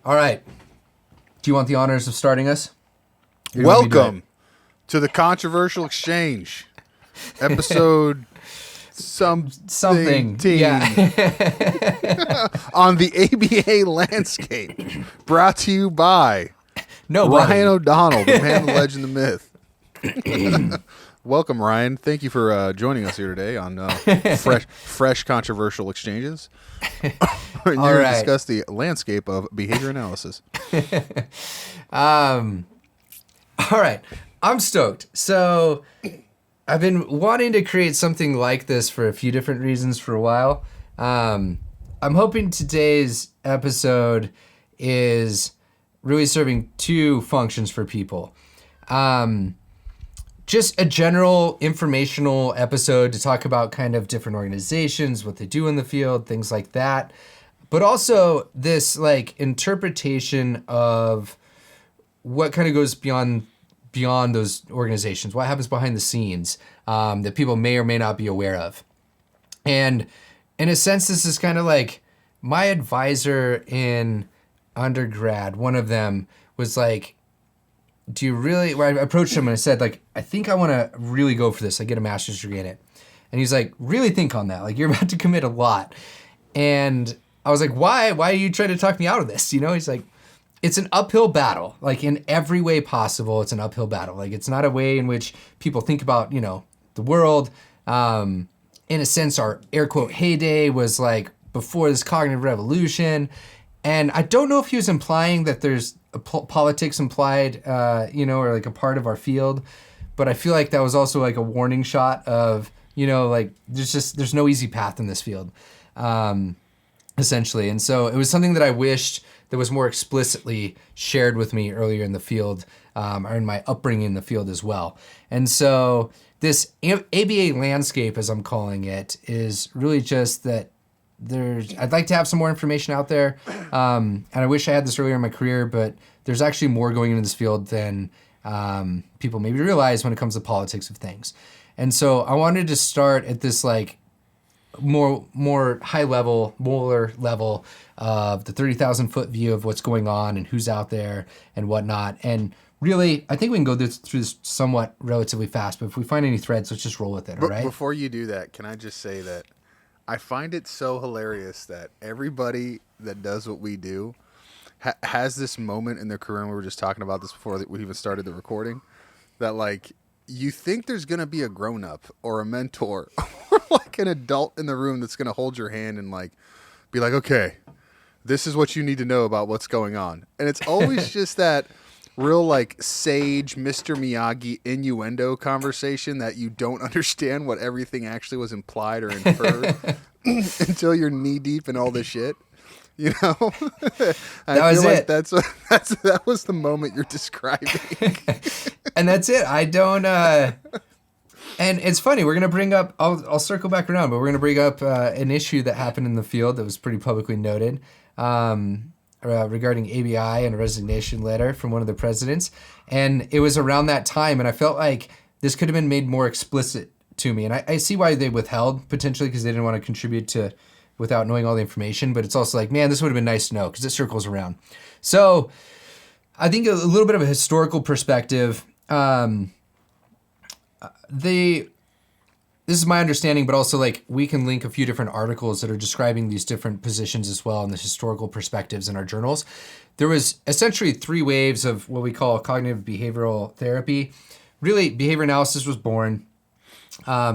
All right. Do you want the honors of starting us? Or you want me to do it? Welcome to the Controversial Exchange, episode something Yeah. on the ABA landscape, brought to you by Nobody. Ryan O'Donnell, the man, the legend, the myth. Welcome, Ryan. Thank you for joining us here today on fresh controversial exchanges. We're here to discuss the landscape of behavior analysis. All right. I'm stoked. So I've been wanting to create something like this for a few different reasons for a while. I'm hoping today's episode is really serving two functions for people. Just a general informational episode to talk about kind of different organizations, what they do in the field, things like that. But also this like interpretation of what kind of goes beyond those organizations, what happens behind the scenes that people may or may not be aware of. And in a sense, this is kind of like my advisor in undergrad. One of them was like, do you really, where I approached him and I said, like, I think I want to really go for this. I get a master's degree in it. And he's like, really think on that. Like, you're about to commit a lot. And I was like, why? Why are you trying to talk me out of this? You know, he's like, it's an uphill battle. Like, in every way possible, it's an uphill battle. Like, it's not a way in which people think about, you know, the world. In a sense, our air quote heyday was like before this cognitive revolution. And I don't know if he was implying that there's politics implied, or like a part of our field. But I feel like that was also like a warning shot of, like there's no easy path in this field, essentially. And so it was something that I wished that was more explicitly shared with me earlier in the field, or in my upbringing in the field as well. And so this ABA landscape, as I'm calling it, is really just that I'd like to have some more information out there. And I wish I had this earlier in my career, but there's actually more going into this field than people maybe realize when it comes to politics of things. And so I wanted to start at this like more high level, molar level of the 30,000 foot view of what's going on and who's out there and whatnot. And really, I think we can go through this somewhat relatively fast, but if we find any threads, let's just roll with it, all right? Before you do that, can I just say that I find it so hilarious that everybody that does what we do has this moment in their career, and we were just talking about this before we even started the recording, that like you think there's going to be a grown-up or a mentor or like an adult in the room that's going to hold your hand and like be like, okay, this is what you need to know about what's going on. And it's always just that real like sage Mr. Miyagi innuendo conversation that you don't understand what everything actually was implied or inferred until you're knee deep in all this shit. You know, That was it. That was the moment you're describing. And that's it. I don't. And it's funny. We're gonna bring up. I'll circle back around, but we're gonna bring up an issue that happened in the field that was pretty publicly noted. Regarding ABI and a resignation letter from one of the presidents. And it was around that time, and I felt like this could have been made more explicit to me. And I see why they withheld, potentially because they didn't want to contribute to without knowing all the information. But it's also like, man, this would have been nice to know because it circles around. So I think a little bit of a historical perspective. This is my understanding, but also like we can link a few different articles that are describing these different positions as well and the historical perspectives in our journals. There was essentially three waves of what we call cognitive behavioral therapy. Really, behavior analysis was born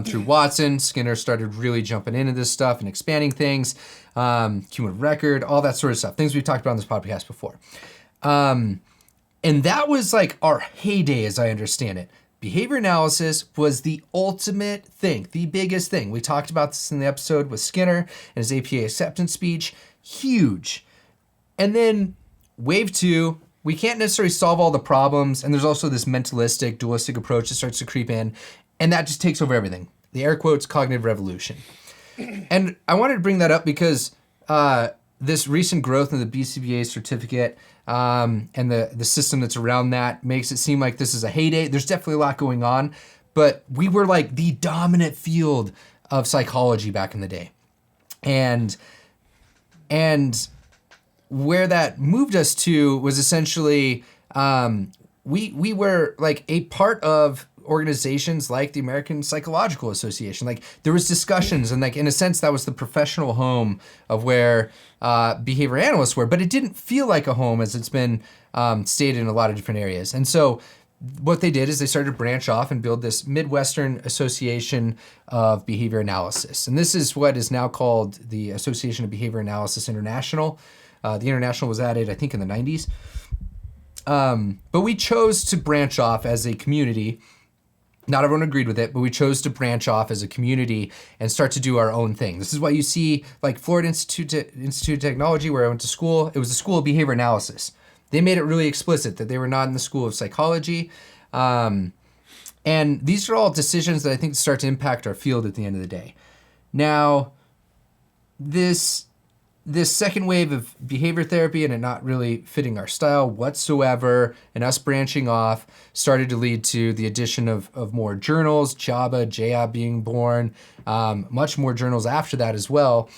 through Watson. Skinner started really jumping into this stuff and expanding things, human record, all that sort of stuff, things we've talked about on this podcast before. And that was like our heyday, as I understand it. Behavior analysis was the ultimate thing, the biggest thing. We talked about this in the episode with Skinner and his APA acceptance speech. Huge. And then wave two, we can't necessarily solve all the problems. And there's also this mentalistic, dualistic approach that starts to creep in. And that just takes over everything. The air quotes, cognitive revolution. And I wanted to bring that up because this recent growth in the BCBA certificate and the system that's around that makes it seem like this is a heyday. There's definitely a lot going on, but we were like the dominant field of psychology back in the day. And where that moved us to was essentially we were like a part of organizations like the American Psychological Association. Like there was discussions, and like in a sense that was the professional home of where behavior analysts were, but it didn't feel like a home as it's been stated in a lot of different areas. And so what they did is they started to branch off and build this Midwestern Association of Behavior Analysis. And this is what is now called the Association of Behavior Analysis International. The International was added, I think, in the 90s. But we chose to branch off as a community. Not everyone agreed with it, but we chose to branch off as a community and start to do our own thing. This is why you see like Florida Institute of Technology, where I went to school. It was a school of behavior analysis. They made it really explicit that they were not in the school of psychology. And these are all decisions that I think start to impact our field at the end of the day. Now, this second wave of behavior therapy and it not really fitting our style whatsoever and us branching off started to lead to the addition of more journals, JABA being born, much more journals after that as well.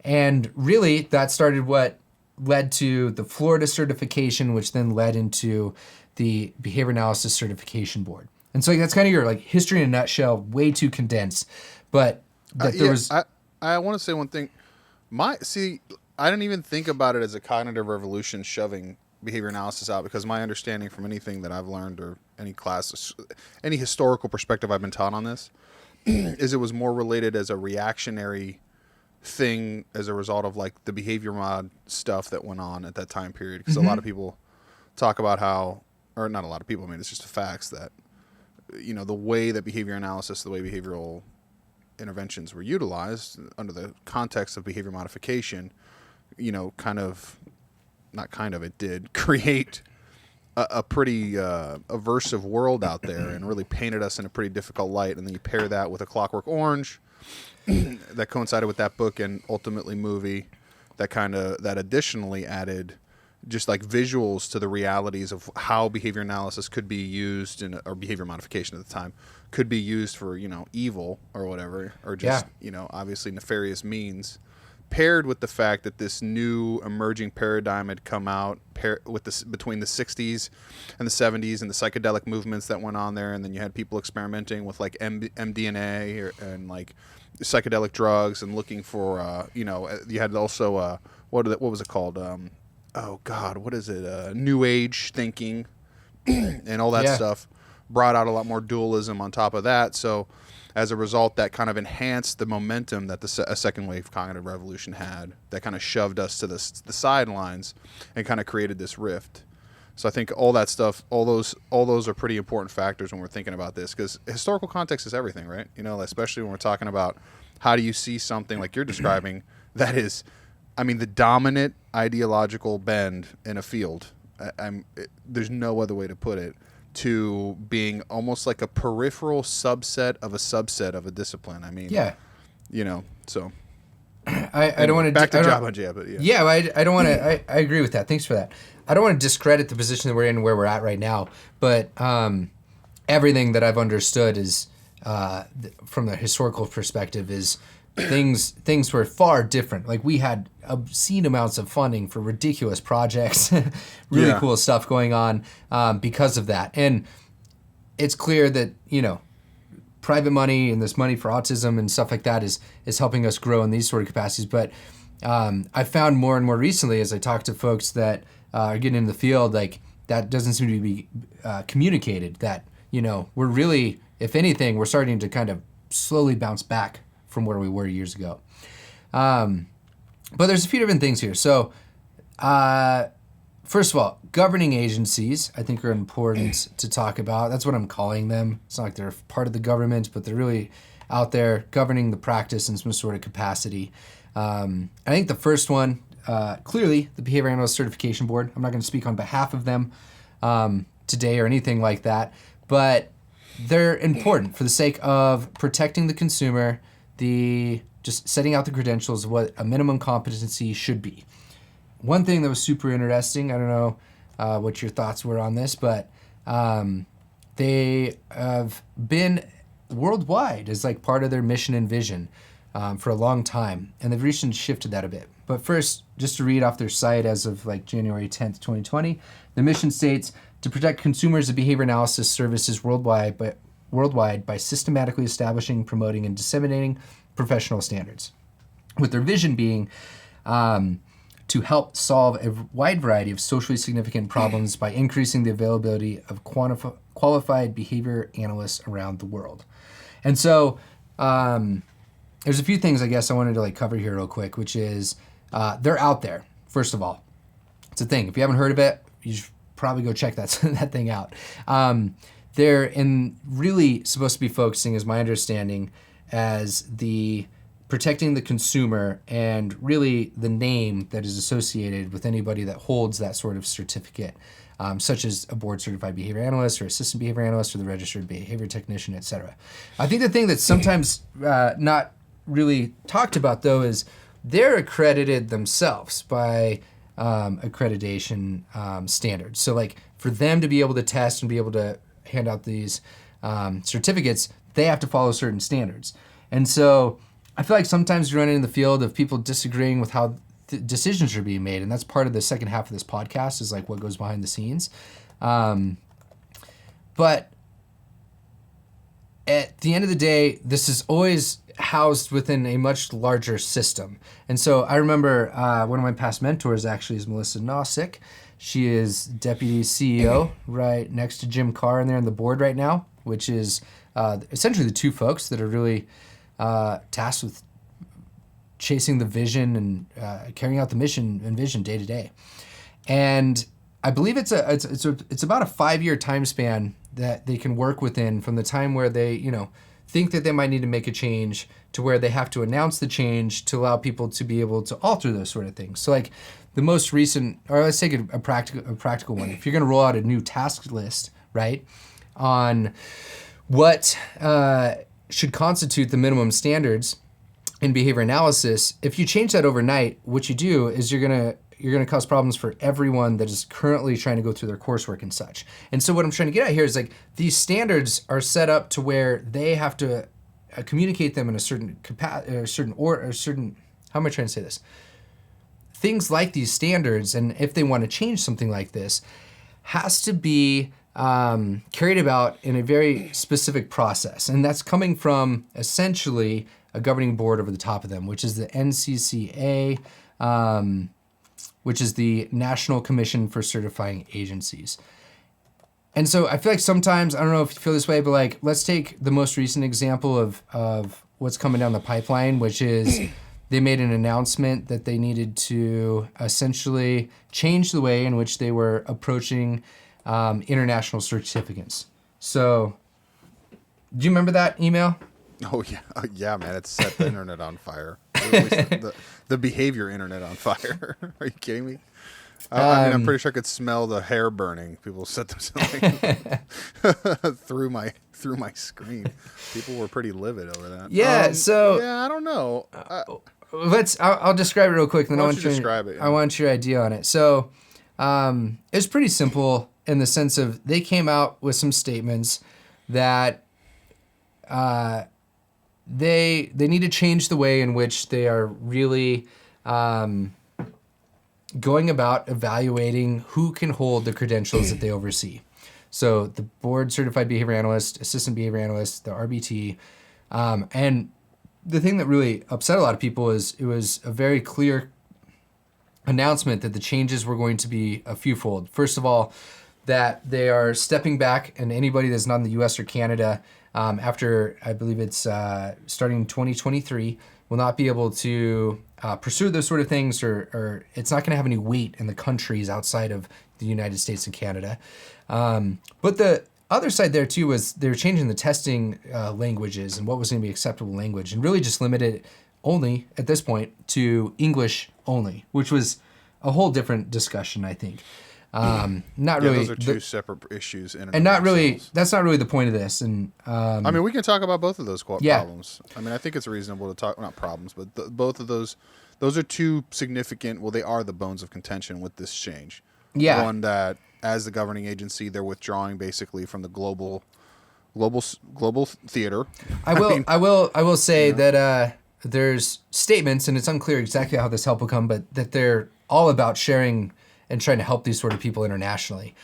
And really that started what led to the Florida certification, which then led into the Behavior Analysis Certification Board. And so that's kind of your like history in a nutshell, way too condensed. But that there was... I want to say one thing. I didn't even think about it as a cognitive revolution shoving behavior analysis out, because my understanding from anything that I've learned or any class, any historical perspective I've been taught on this, is it was more related as a reactionary thing as a result of like the behavior mod stuff that went on at that time period. Because a lot of people talk about how, or not a lot of people, I mean, it's just the facts that, you know, the way that behavior analysis, the way behavioral interventions were utilized under the context of behavior modification, you know, it did create a pretty aversive world out there and really painted us in a pretty difficult light. And then you pair that with A Clockwork Orange that coincided with that book and ultimately movie that additionally added just like visuals to the realities of how behavior analysis could be used or behavior modification at the time could be used for, you know, evil or whatever, or just, you know, obviously nefarious means, paired with the fact that this new emerging paradigm had come out between the 60s and the 70s and the psychedelic movements that went on there. And then you had people experimenting with like MDMA and like psychedelic drugs and looking for, you know, you had also, what was it called? What is it? New Age thinking and all that stuff brought out a lot more dualism on top of that. So as a result, that kind of enhanced the momentum that a second wave cognitive revolution had, that kind of shoved us to the sidelines and kind of created this rift. So I think all that stuff, all those are pretty important factors when we're thinking about this, because historical context is everything, right? You know, especially when we're talking about how do you see something like you're describing that is, I mean, the dominant ideological bend in a field. There's no other way to put it, to being almost like a peripheral subset of a discipline. I mean, you know, so I don't want to back to Java Jab, but I don't want to. I agree with that. Thanks for that. I don't want to discredit the position that we're in, where we're at right now, but everything that I've understood is from the historical perspective is things were far different. Like we had obscene amounts of funding for ridiculous projects, really cool stuff going on because of that. And it's clear that, you know, private money and this money for autism and stuff like that is helping us grow in these sort of capacities. But I found more and more recently, as I talk to folks that are getting in the field, like that doesn't seem to be communicated, that, you know, we're really, if anything, we're starting to kind of slowly bounce back from where we were years ago. But there's a few different things here. So first of all, governing agencies, I think, are important to talk about. That's what I'm calling them. It's not like they're part of the government, but they're really out there governing the practice in some sort of capacity. I think the first one, clearly, the Behavior Analyst Certification Board. I'm not going to speak on behalf of them today or anything like that, but they're important for the sake of protecting the consumer, just setting out the credentials of what a minimum competency should be. One thing that was super interesting, I don't know what your thoughts were on this, but they have been worldwide as like part of their mission and vision. for a long time, and they've recently shifted that a bit. But first, just to read off their site as of like January 10th, 2020, the mission states to protect consumers of behavior analysis services worldwide by systematically establishing, promoting, and disseminating professional standards, with their vision being to help solve a wide variety of socially significant problems by increasing the availability of qualified behavior analysts around the world. And so there's a few things I guess I wanted to like cover here real quick, which is they're out there, first of all. It's a thing. If you haven't heard of it, you should probably go check that thing out. They're really supposed to be focusing, is my understanding, as the protecting the consumer and really the name that is associated with anybody that holds that sort of certificate, such as a board certified behavior analyst or assistant behavior analyst or the registered behavior technician, etc. I think the thing that's sometimes not really talked about, though, is they're accredited themselves by accreditation standards. So like for them to be able to test and be able to hand out these certificates, they have to follow certain standards. And so I feel like sometimes you run in the field of people disagreeing with how decisions are being made, and that's part of the second half of this podcast, is like what goes behind the scenes. But at the end of the day, this is always housed within a much larger system. And so I remember one of my past mentors actually is Melissa Nossick. She is deputy CEO right next to Jim Carr in there on the board right now, which is essentially the two folks that are really tasked with chasing the vision and carrying out the mission and vision day to day. And I believe it's about a 5-year time span that they can work within, from the time where they think that they might need to make a change to where they have to announce the change to allow people to be able to alter those sort of things. So like the most recent, or let's take a practical one. If you're going to roll out a new task list, right, on what should constitute the minimum standards in behavior analysis, if you change that overnight, what you do is you're gonna cause problems for everyone that is currently trying to go through their coursework and such. And so what I'm trying to get at here is like these standards are set up to where they have to communicate them in a certain how am I trying to say this? Things like these standards, and if they want to change something like this, has to be carried about in a very specific process. And that's coming from essentially a governing board over the top of them, which is the NCCA, which is the National Commission for Certifying Agencies. And so I feel like sometimes, I don't know if you feel this way, but like, let's take the most recent example of what's coming down the pipeline, which is they made an announcement that they needed to essentially change the way in which they were approaching international certificates. So, do you remember that email? Oh yeah, man! It set the internet on fire. The behavior internet on fire. Are you kidding me? I mean, I'm pretty sure I could smell the hair burning. People set themselves through my screen. People were pretty livid over that. Yeah. I don't know. I'll describe it real quick, and then I want your idea on it. So, it's pretty simple in the sense of they came out with some statements that they need to change the way in which they are really going about evaluating who can hold the credentials that they oversee. So the board certified behavior analyst, assistant behavior analyst, the RBT, and the thing that really upset a lot of people is it was a very clear announcement that the changes were going to be a fewfold. First of all, that they are stepping back, and anybody that's not in the U.S. or Canada, after I believe it's starting in 2023, will not be able to pursue those sort of things, or it's not going to have any weight in the countries outside of the United States and Canada. But the other side there too was they were changing the testing languages and what was going to be acceptable language, and really just limited it only at this point to English only, which was a whole different discussion, I think. Not really. Those are two separate issues, and not really. That's not really the point of this. And I mean, we can talk about both of those problems. I mean, I think it's reasonable to talk not problems, but both of those. Those are two significant. Well, they are the bones of contention with this change. Yeah. One that, as the governing agency, they're withdrawing basically from the global theater. I will say that there's statements, and it's unclear exactly how this help will come, but that they're all about sharing and trying to help these sort of people internationally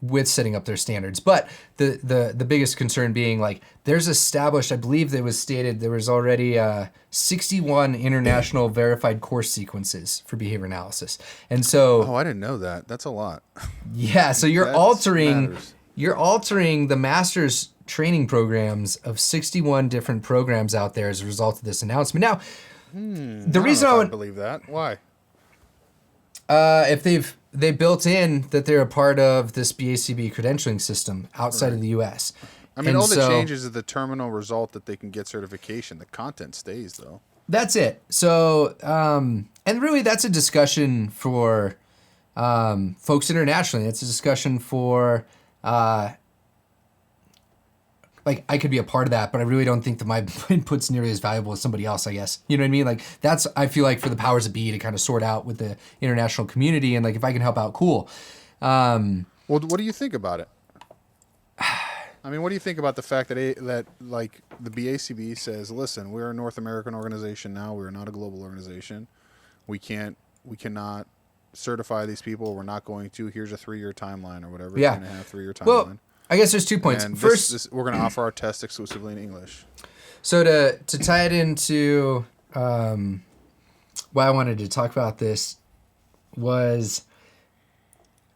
with setting up their standards. But the biggest concern being like there's established, I believe it was stated there was already 61 international verified course sequences for behavior analysis. And so, Oh, I didn't know that. That's a lot. yeah, so you're That altering matters. you're altering the master's training programs of 61 different programs out there as a result of this announcement. Now, the reason I I would believe that. Why? if they built in that they're a part of this BACB credentialing system outside of the U.S. I mean, And all that so changes is the terminal result that they can get certification. The content stays, though. that's it. So, and really, that's a discussion for folks internationally. It's a discussion for like I could be a part of that, but I really don't think that my input's nearly as valuable as somebody else, I guess. You know what I mean? Like that's, I feel like for the powers that be to kind of sort out with the international community, and like if I can help out, cool. Well, what do you think about it? I mean, what do you think about the fact that like the BACB says, listen, we're a North American organization now. We're not a global organization. We cannot certify these people. We're not going to. Here's a 3-year timeline or whatever. Yeah. 3.5, 3-year timeline. Well, I guess there's 2 points. And First, we're going to offer our tests exclusively in English. so to tie it into why I wanted to talk about this was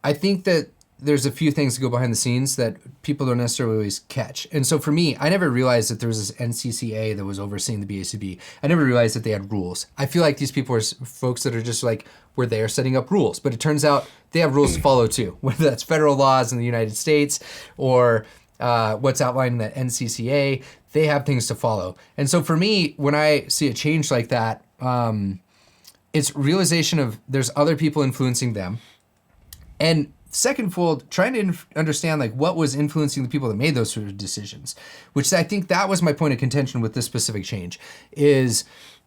I think that there's a few things that go behind the scenes that people don't necessarily always catch. And so for me, I never realized that there was this NCCA that was overseeing the BACB. I never realized that they had rules. I feel like these people are folks that are just like, we're there setting up rules. But it turns out they have rules to follow too, whether that's federal laws in the United States or what's outlined in the NCCA. They have things to follow. And so for me, when I see a change like that, it's realization of there's other people influencing them. And secondfold, trying to understand like what was influencing the people that made those sort of decisions, which I think that was my point of contention with this specific change, is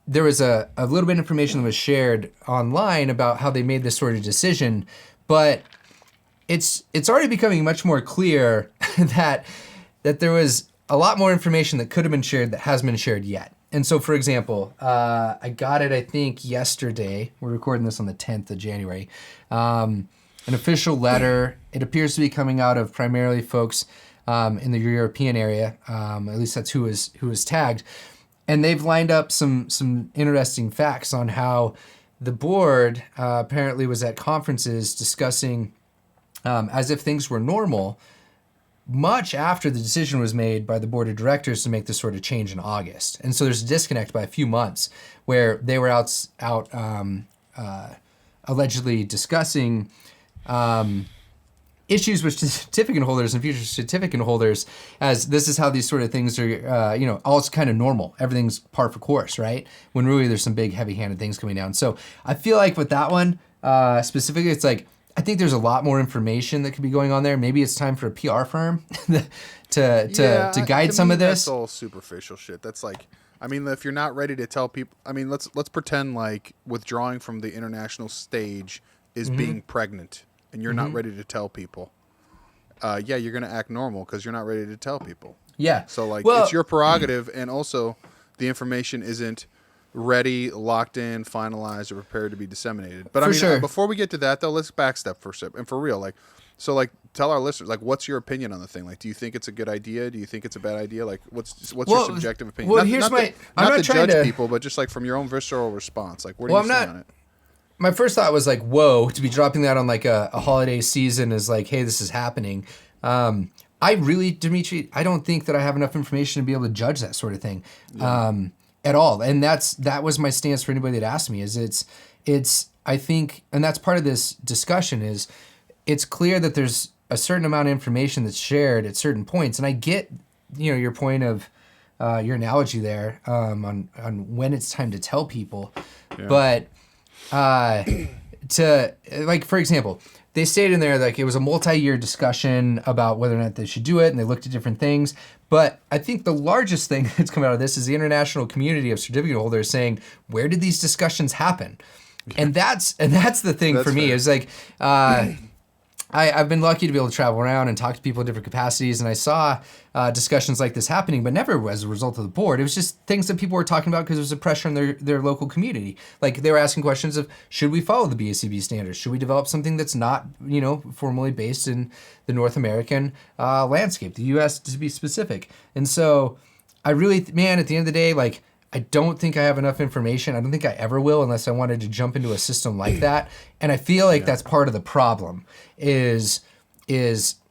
there was a little bit of information that was shared online about how they made this sort of decision, but it's already becoming much more clear that there was a lot more information that could have been shared that hasn't been shared yet. And so, for example, I got it, I think, yesterday. We're recording this on the 10th of January. An official letter. It appears to be coming out of primarily folks in the European area. At least that's who was tagged. And they've lined up some interesting facts on how the board apparently was at conferences discussing as if things were normal much after the decision was made by the board of directors to make this sort of change in August. And so there's a disconnect by a few months where they were out allegedly discussing issues with certificate holders and future certificate holders, as this is how these sort of things are, all it's kind of normal. Everything's par for course, right? When really there's some big heavy-handed things coming down. So I feel like with that one specifically, it's like, I think there's a lot more information that could be going on there. Maybe it's time for a PR firm to guide some of this. That's all superficial shit. That's like, I mean, if you're not ready to tell people, I mean, let's pretend like withdrawing from the international stage is being pregnant, and you're not ready to tell people. Yeah, you're gonna act normal because you're not ready to tell people. Yeah. So like, Well, it's your prerogative, and also the information isn't ready, locked in, finalized, or prepared to be disseminated. But I For mean, sure. before we get to that though, let's backstep for a step. And for real, like, so like, tell our listeners, like, what's your opinion on the thing? Like, do you think it's a good idea? Do you think it's a bad idea? Like, what's your subjective opinion? Well, not, here's not my. to, I'm not not to trying judge to. people, but just like from your own visceral response. Like, where do Well, you stand on it? My first thought was like, whoa, to be dropping that on like a holiday season is like, hey, this is happening. I really, Dimitri, I don't think that I have enough information to be able to judge that sort of thing at all. And that was my stance for anybody that asked me, is it's I think, and that's part of this discussion, is it's clear that there's a certain amount of information that's shared at certain points. And I get, your point of your analogy there on when it's time to tell people. Yeah. But to, like, for example, they stated in there like it was a multi-year discussion about whether or not they should do it, and they looked at different things. But I think the largest thing that's come out of this is the international community of certificate holders saying, where did these discussions happen? And that's the thing for me, is like, I've been lucky to be able to travel around and talk to people in different capacities, and I saw discussions like this happening, but never as a result of the board. It was just things that people were talking about because there was a pressure in their local community. Like they were asking questions of, should we follow the BACB standards? Should we develop something that's not, formally based in the North American landscape, the U.S. to be specific? And so I really, man, at the end of the day, like, I don't think I have enough information. I don't think I ever will unless I wanted to jump into a system like that. And I feel like that's part of the problem is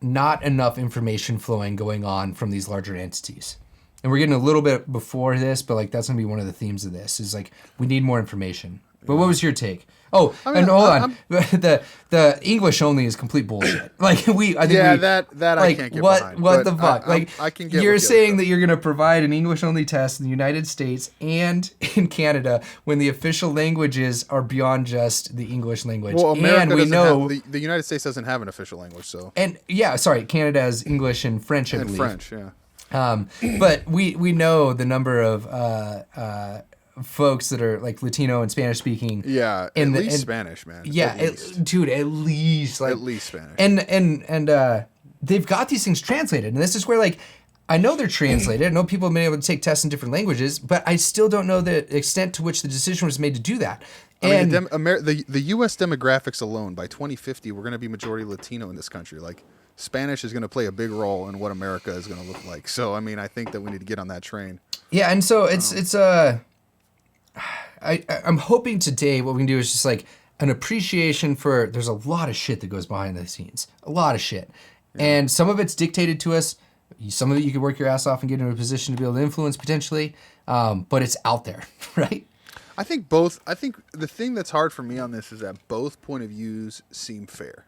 not enough information flowing going on from these larger entities. And we're getting a little bit before this, but like that's going to be one of the themes of this is like we need more information. But what was your take? Oh, and hold on. The English only is complete bullshit. Like I think that like, I can't get behind. What the fuck? I can get. You're saying that you're going to provide an English only test in the United States and in Canada when the official languages are beyond just the English language. Well, America and we know the United States doesn't have an official language, so. And Canada has English and French, I believe. French, yeah. But we know the number of folks that are like Latino and Spanish speaking. Yeah, at least Spanish, man. Yeah, dude, at least Spanish. And they've got these things translated, and this is where like I know they're translated. I know people have been able to take tests in different languages, but I still don't know the extent to which the decision was made to do that. And the U.S. demographics alone, by 2050, we're going to be majority Latino in this country. Like Spanish is going to play a big role in what America is going to look like. So I mean, I think that we need to get on that train. Yeah, and so I'm hoping today what we can do is just like an appreciation for there's a lot of shit that goes behind the scenes. A lot of shit. Yeah. And some of it's dictated to us. Some of it you could work your ass off and get into a position to be able to influence potentially. But it's out there, right? I think the thing that's hard for me on this is that both point of views seem fair.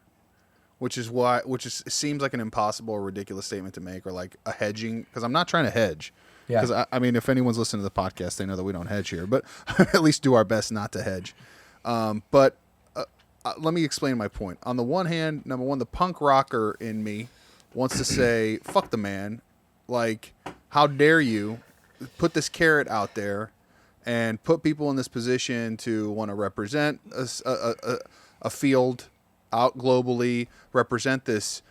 Which seems like an impossible or ridiculous statement to make or like a hedging, because I'm not trying to hedge. Yeah. Because, I mean, if anyone's listening to the podcast, they know that we don't hedge here, but at least do our best not to hedge. But let me explain my point. On the one hand, number one, the punk rocker in me wants to say, fuck the man. Like, how dare you put this carrot out there and put people in this position to want to represent a field out globally, represent this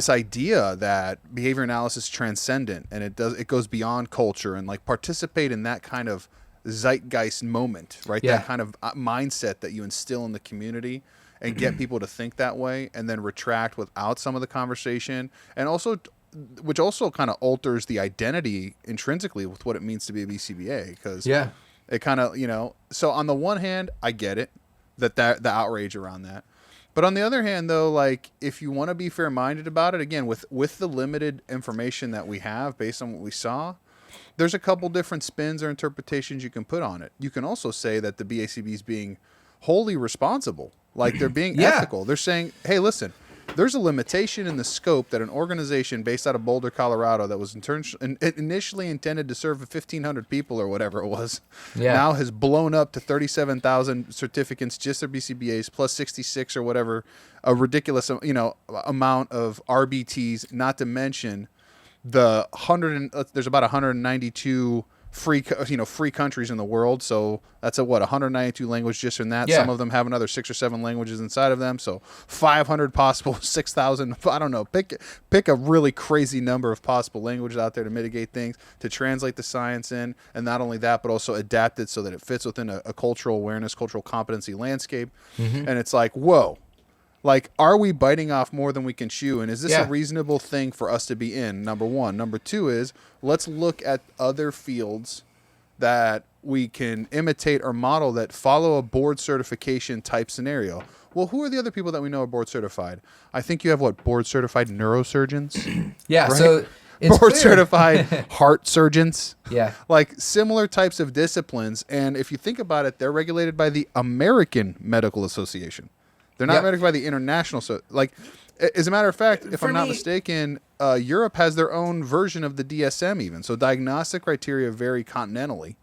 idea that behavior analysis is transcendent and it goes beyond culture and like participate in that kind of zeitgeist moment, right? Yeah. That kind of mindset that you instill in the community and get people to think that way and then retract without some of the conversation, and also which also kind of alters the identity intrinsically with what it means to be a BCBA, because it kind of, so on the one hand, I get it that the outrage around that. But on the other hand, though, like if you want to be fair-minded about it, again, with the limited information that we have based on what we saw, there's a couple different spins or interpretations you can put on it. You can also say that the BACB is being wholly responsible, like they're being ethical. They're saying, hey, listen, there's a limitation in the scope that an organization based out of Boulder, Colorado, that was initially intended to serve 1,500 people or whatever it was, now has blown up to 37,000 certificates, just their BCBAs, plus 66 or whatever, a ridiculous amount of RBTs, not to mention the there's about 192 free countries in the world, so that's 192 language just in that. Some of them have another 6 or 7 languages inside of them, so 500 possible, 6,000, I don't know, pick a really crazy number of possible languages out there to mitigate things, to translate the science in, and not only that, but also adapt it so that it fits within a cultural awareness, cultural competency landscape. And it's like, whoa, like, are we biting off more than we can chew? And is this a reasonable thing for us to be in? Number one. Number two is, let's look at other fields that we can imitate or model that follow a board certification type scenario. Well, who are the other people that we know are board certified? I think you have board certified neurosurgeons? Yeah, right? so it's board clear. certified heart surgeons. Yeah. Like similar types of disciplines. And if you think about it, they're regulated by the American Medical Association. They're not regulated by the international. So, like, as a matter of fact, if I'm not mistaken, Europe has their own version of the DSM even. So diagnostic criteria vary continentally,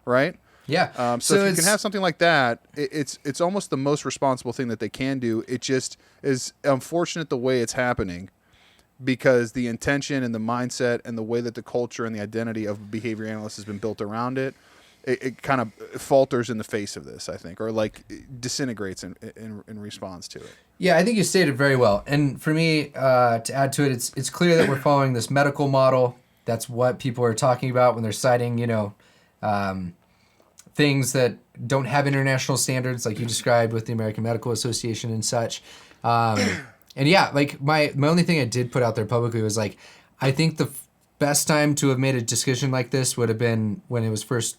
right? Yeah. So if you can have something like that, it's almost the most responsible thing that they can do. It just is unfortunate the way it's happening, because the intention and the mindset and the way that the culture and the identity of behavior analysts has been built around it it kind of falters in the face of this, I think, or like disintegrates in response to it. Yeah, I think you stated very well. And for me, to add to it, it's clear that we're following this medical model. That's what people are talking about when they're citing, things that don't have international standards, like you described with the American Medical Association and such. And yeah, like my only thing I did put out there publicly was like, I think the best time to have made a decision like this would have been when it was first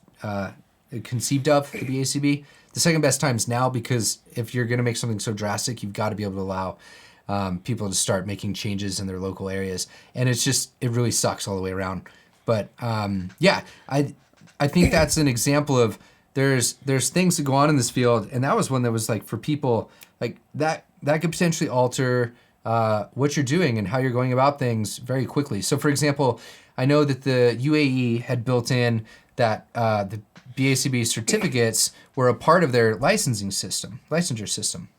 conceived of, the BACB. The second best time is now, because if you're going to make something so drastic, you've got to be able to allow people to start making changes in their local areas. And it really sucks all the way around. But yeah, I think that's an example of there's things that go on in this field. And that was one that was like, for people like that could potentially alter what you're doing and how you're going about things very quickly. So for example, I know that the UAE had built in that the BACB certificates were a part of their licensure system.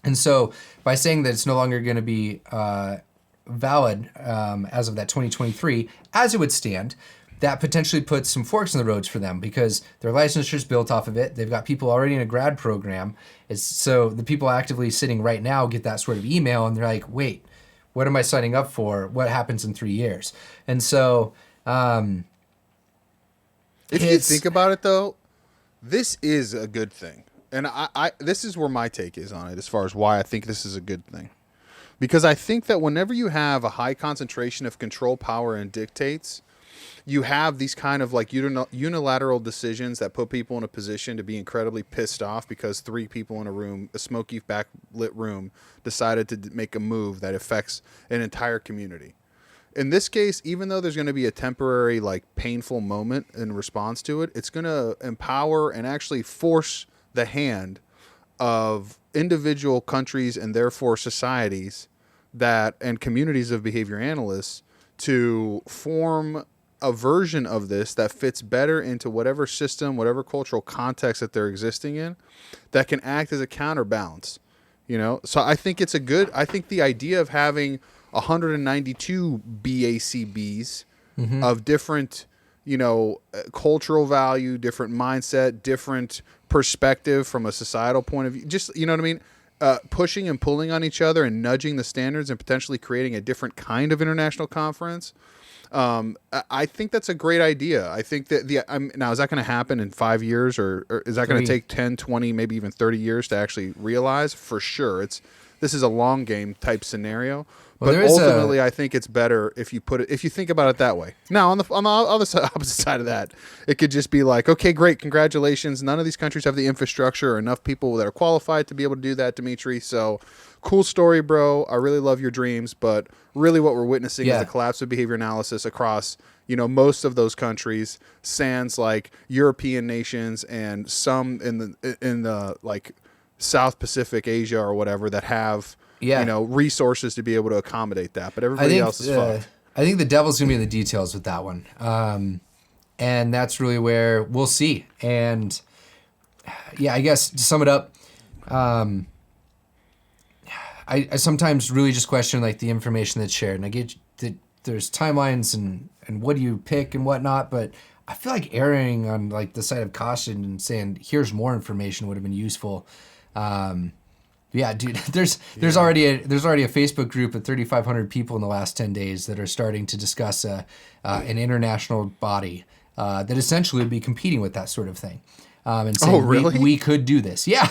And so by saying that it's no longer going to be valid as of that 2023, as it would stand, that potentially puts some forks in the roads for them, because their licensure is built off of it. They've got people already in a grad program. So the people actively sitting right now get that sort of email, and they're like, wait, what am I signing up for? What happens in 3 years? And so... if you think about it, though, this is a good thing. And I this is where my take is on it, as far as why I think this is a good thing. Because I think that whenever you have a high concentration of control, power, and dictates, you have these kind of like unilateral decisions that put people in a position to be incredibly pissed off because 3 people in a room, a smoky backlit room, decided to make a move that affects an entire community. In this case, even though there's going to be a temporary, like, painful moment in response to it, it's going to empower and actually force the hand of individual countries and therefore societies and communities of behavior analysts to form a version of this that fits better into whatever system, whatever cultural context that they're existing in, that can act as a counterbalance. So I think I think the idea of having 192 BACBs of different, cultural value, different mindset, different perspective from a societal point of view. Just, you know what I mean? Pushing and pulling on each other and nudging the standards and potentially creating a different kind of international conference. I think that's a great idea. I think that now, is that going to happen in 5 years or is that going to take 10, 20, maybe even 30 years to actually realize? For sure. This is a long game type scenario. Well, but ultimately, I think it's better if you think about it that way. Now, on the opposite side of that, it could just be like, okay, great, congratulations. None of these countries have the infrastructure or enough people that are qualified to be able to do that, Dimitri. So, cool story, bro. I really love your dreams, but really, what we're witnessing is the collapse of behavior analysis across, most of those countries, sans like European nations and some in the like South Pacific Asia or whatever that have. Resources to be able to accommodate that, but everybody else is fucked. I think the devil's gonna be in the details with that one, and that's really where we'll see. And yeah, I guess to sum it up, I sometimes really just question like the information that's shared, and I get that there's timelines and what do you pick and whatnot, but I feel like erring on like the side of caution and saying here's more information would have been useful. Yeah, dude, there's already a Facebook group of 3,500 people in the last 10 days that are starting to discuss an international body that essentially would be competing with that sort of thing. And saying, really? We could do this. Yeah.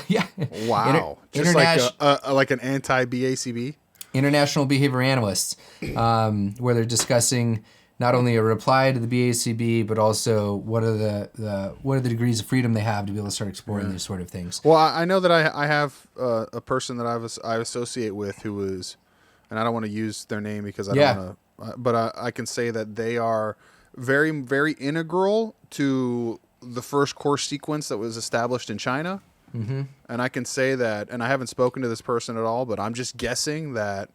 Wow. Just like an anti-BACB? International Behavior Analysts, where they're discussing not only a reply to the BACB, but also what are the degrees of freedom they have to be able to start exploring these sort of things. Well, I know that I have a person that I associate with who is, and I don't want to use their name because I don't want to, but I can say that they are very, very integral to the first course sequence that was established in China. Mm-hmm. And I can say that, and I haven't spoken to this person at all, but I'm just guessing that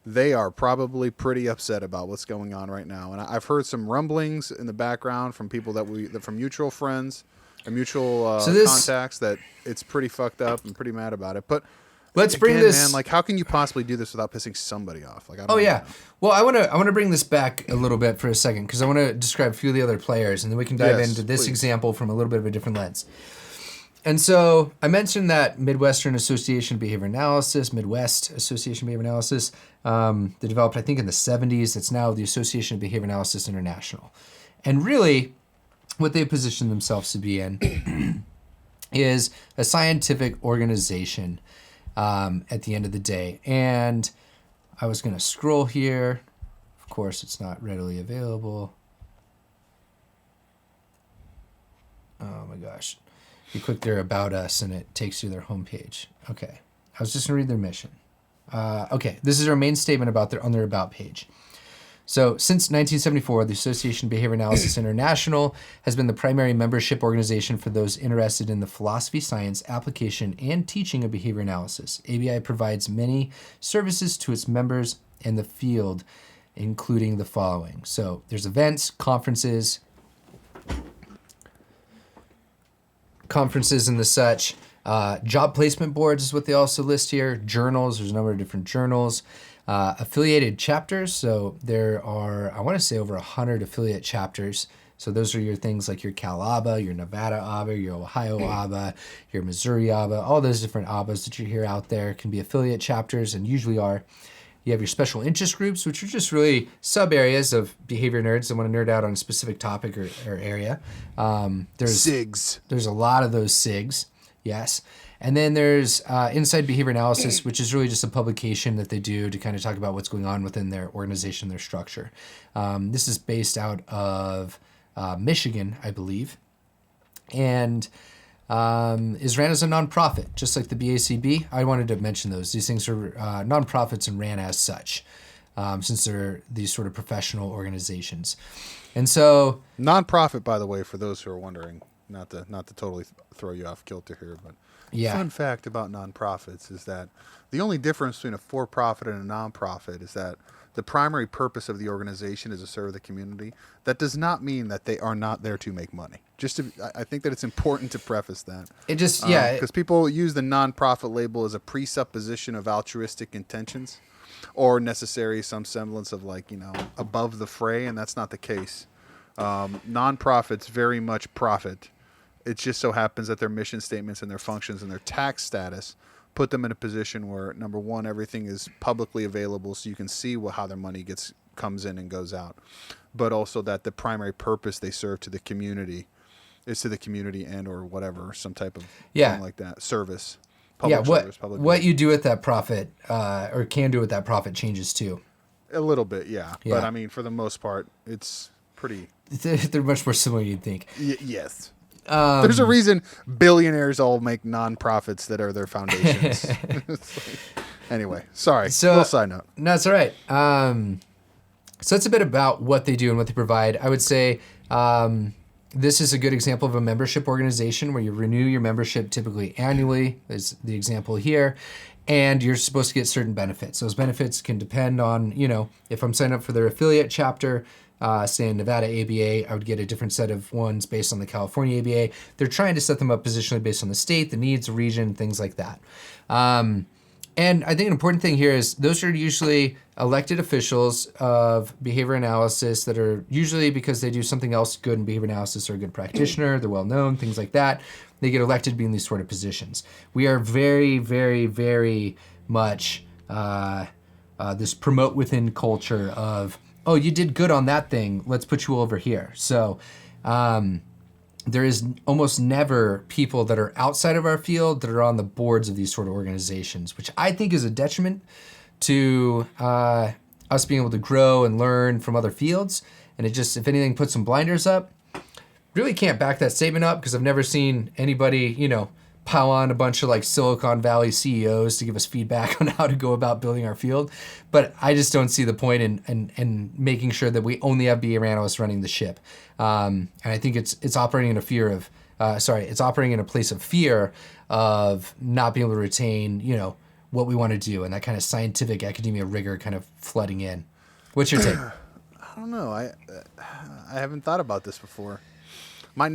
they are probably pretty upset about what's going on right now. And I've heard some rumblings in the background from people from mutual friends and mutual contacts that it's pretty fucked up and pretty mad about it. But let's bring Again, this. man, like, how can you possibly do this without pissing somebody off? Like, I don't Oh even yeah. know. Well, I want to bring this back a little bit for a second because I want to describe a few of the other players, and then we can dive Yes, into this please. example from a little bit of a different lens. And so I mentioned that Midwestern Association of Behavior Analysis, Midwest Association of Behavior Analysis, they developed, I think, in the 70s. It's now the Association of Behavior Analysis International. And really, what they position themselves to be in is a scientific organization at the end of the day. And I was going to scroll here. Of course, it's not readily available. Oh my gosh. You click their About Us and it takes you to their homepage. Okay. I was just going to read their mission. Okay. This is our main statement on their About page. So, since 1974, the Association of Behavior Analysis International has been the primary membership organization for those interested in the philosophy, science, application, and teaching of behavior analysis. ABI provides many services to its members in the field, including the following. So, there's events, conferences and the such. Job placement boards is what they also list here. Journals, there's a number of different journals. Affiliated chapters, so there are, I want to say, over 100 affiliate chapters. So those are your things like your Cal ABA, your Nevada ABA, your Ohio ABA, your Missouri ABA, all those different ABAs that you hear out there can be affiliate chapters and usually are. You have your special interest groups, which are just really sub areas of behavior nerds that want to nerd out on a specific topic or area. SIGs. There's a lot of those SIGs, yes. And then there's Inside Behavior Analysis, which is really just a publication that they do to kind of talk about what's going on within their organization, their structure. This is based out of Michigan, I believe, and is ran as a nonprofit, just like the BACB. I wanted to mention those. These things are nonprofits and ran as such, since they're these sort of professional organizations. And so, Nonprofit, by the way, for those who are wondering, not to totally throw you off kilter here, but fun fact about nonprofits is that the only difference between a for-profit and a nonprofit is that the primary purpose of the organization is to serve the community. That does not mean that they are not there to make money. I think that it's important to preface that. It just, because people use the nonprofit label as a presupposition of altruistic intentions or necessary some semblance of above the fray, and that's not the case. Nonprofits very much profit. It just so happens that their mission statements and their functions and their tax status put them in a position where, number one, everything is publicly available so you can see how their money comes in and goes out. But also that the primary purpose they serve to the community is to the community and or whatever, some type of thing like that, service. Service, what you do with that profit or can do with that profit changes too. A little bit, yeah. But I mean, for the most part, it's pretty... They're much more similar than you'd think. Yes. There's a reason billionaires all make nonprofits that are their foundations. Anyway, sorry. Little side note. No, it's all right. So it's a bit about what they do and what they provide. I would say this is a good example of a membership organization where you renew your membership typically annually, is the example here, and you're supposed to get certain benefits. Those benefits can depend on, if I'm signed up for their affiliate chapter, say in Nevada ABA, I would get a different set of ones based on the California ABA. They're trying to set them up positionally based on the state, the needs, the region, things like that. And I think an important thing here is those are usually elected officials of behavior analysis that are usually because they do something else good in behavior analysis or a good practitioner, they're well known, things like that. They get elected to be in these sort of positions. We are very, very, very much this promote within culture of, oh, you did good on that thing, let's put you over here. So there is almost never people that are outside of our field that are on the boards of these sort of organizations, which I think is a detriment to us being able to grow and learn from other fields. And it just, if anything, puts some blinders up. Really can't back that statement up because I've never seen anybody, pile on a bunch of Silicon Valley CEOs to give us feedback on how to go about building our field. But I just don't see the point in making sure that we only have behavior analysts running the ship. And I think it's operating in it's operating in a place of fear of not being able to retain, what we want to do and that kind of scientific academia rigor kind of flooding in. What's your take? I don't know. I haven't thought about this before. I'm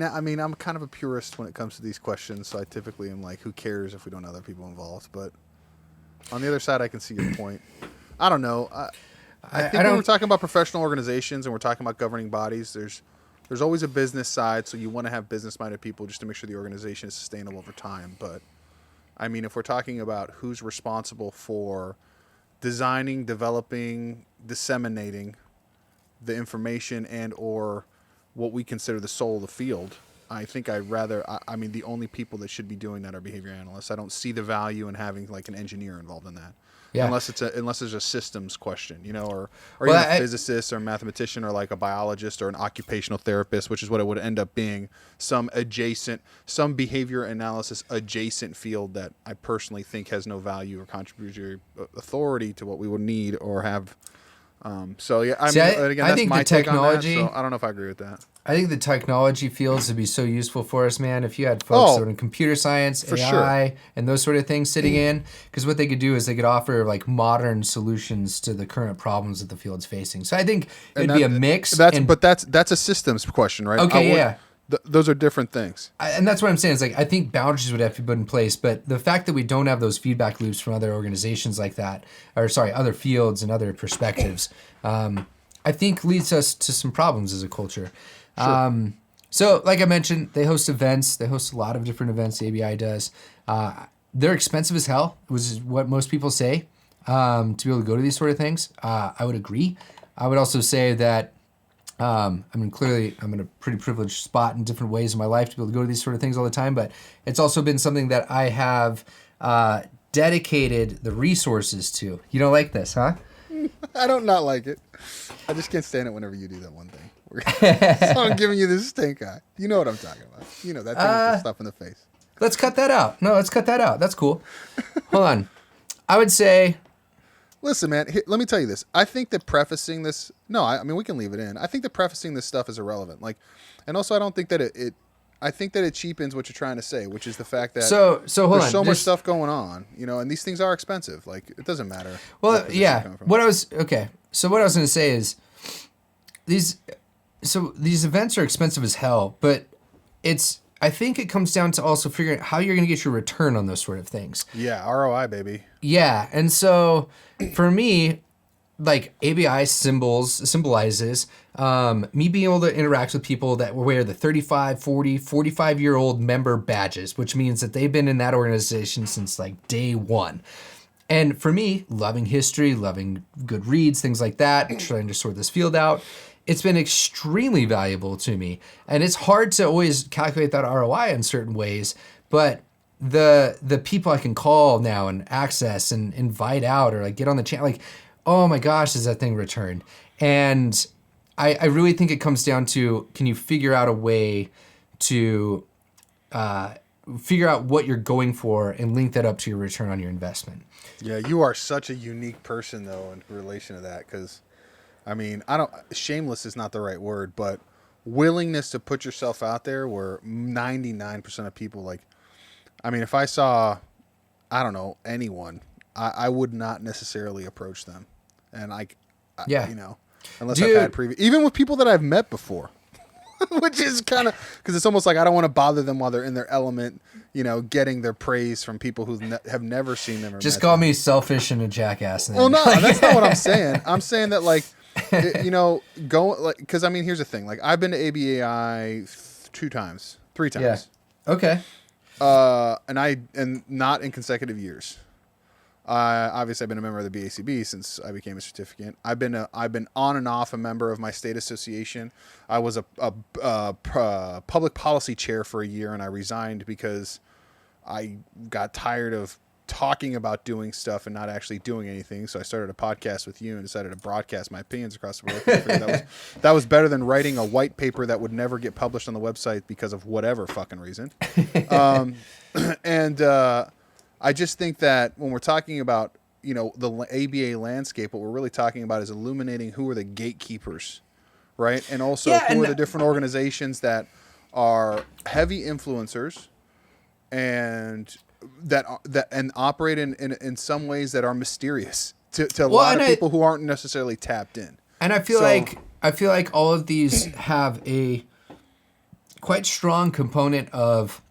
kind of a purist when it comes to these questions, so I typically am like, who cares if we don't have other people involved? But On the other side, I can see your point. I don't know. I think I when we're don't. talking about professional organizations and we're talking about governing bodies, there's always a business side, so you want to have business-minded people just to make sure the organization is sustainable over time. But I mean, if we're talking about who's responsible for designing, developing, disseminating the information and or what we consider the soul of the field, I think I mean, the only people that should be doing that are behavior analysts. I don't see the value in having like an engineer involved in that. Yeah. Unless it's a systems question, you know, or Well, even a physicist or a mathematician or like a biologist or an occupational therapist, which is what it would end up being, some behavior analysis adjacent field that I personally think has no value or contributory authority to what we would need or have. So yeah, I mean, again, that's my take on that. So I don't know if I agree with that. I think the technology fields would be so useful for us, man. If you had folks that were in computer science, AI, and those sort of things sitting in, because what they could do is they could offer like modern solutions to the current problems that the field's facing. So I think it'd be a mix. But that's a systems question, right? Okay, yeah. Those are different things. And that's what I'm saying. Is like I think boundaries would have to be put in place, but the fact that we don't have those feedback loops from other organizations like that, other fields and other perspectives, I think leads us to some problems as a culture. Sure. So, like I mentioned, they host events. They host a lot of different events. The ABI does. They're expensive as hell, which is what most people say, to be able to go to these sort of things. I would agree. I would also say that, I mean, clearly I'm in a pretty privileged spot in different ways in my life to be able to go to these sort of things all the time, but it's also been something that I have dedicated the resources to. You don't like this, huh? I don't not like it. I just can't stand it whenever you do that one thing. So I'm giving you this stink eye. You know what I'm talking about. You know, that thing with the stuff in the face. Let's cut that out. No, let's cut that out. That's cool. Hold on. I would say... Listen, man, let me tell you this. I think that prefacing this... No, I mean, we can leave it in. I think that prefacing this stuff is irrelevant. Like, and also I don't think that I think that it cheapens what you're trying to say, which is the fact that hold there's so much stuff going on, you know, and these things are expensive. Like, it doesn't matter. Well, yeah. So what I was going to say is these events are expensive as hell, but I think it comes down to also figuring out how you're going to get your return on those sort of things. Yeah, ROI, baby. Yeah, and so for me, like ABI symbolizes me being able to interact with people that wear the 35, 40, 45-year-old member badges, which means that they've been in that organization since like day one. And for me, loving history, loving good reads, things like that, trying to sort this field out, it's been extremely valuable to me. And it's hard to always calculate that ROI in certain ways, but the people I can call now and access and invite out or like get on the channel, like, oh my gosh, is that thing returned? And I really think it comes down to, can you figure out a way to figure out what you're going for and link that up to your return on your investment? Yeah, you are such a unique person, though, in relation to that. Because, I mean, shameless is not the right word, but willingness to put yourself out there where 99% of people, like, I mean, if I saw, I don't know, anyone, I would not necessarily approach them. And you know, unless I've had previous, even with people that I've met before, which is kind of, because it's almost like I don't want to bother them while they're in their element, you know, getting their praise from people who have never seen them. Or just call me selfish and a jackass. Then. Well, no, that's not what I'm saying. I'm saying that, like, you know, because I mean, here's the thing. Like, I've been to ABAI 3 times. Yeah. Okay. And not in consecutive years. Obviously, I've been a member of the BACB since I became a certificate. I've been on and off a member of my state association. I was a public policy chair for a year, and I resigned because I got tired of talking about doing stuff and not actually doing anything. So I started a podcast with you and decided to broadcast my opinions across the world. I figured that was better than writing a white paper that would never get published on the website because of whatever fucking reason. I just think that when we're talking about, you know, the ABA landscape, what we're really talking about is illuminating who are the gatekeepers, right? And also who are the different organizations that are heavy influencers and that operate in some ways that are mysterious to a lot of people who aren't necessarily tapped in. And I feel like all of these have a quite strong component of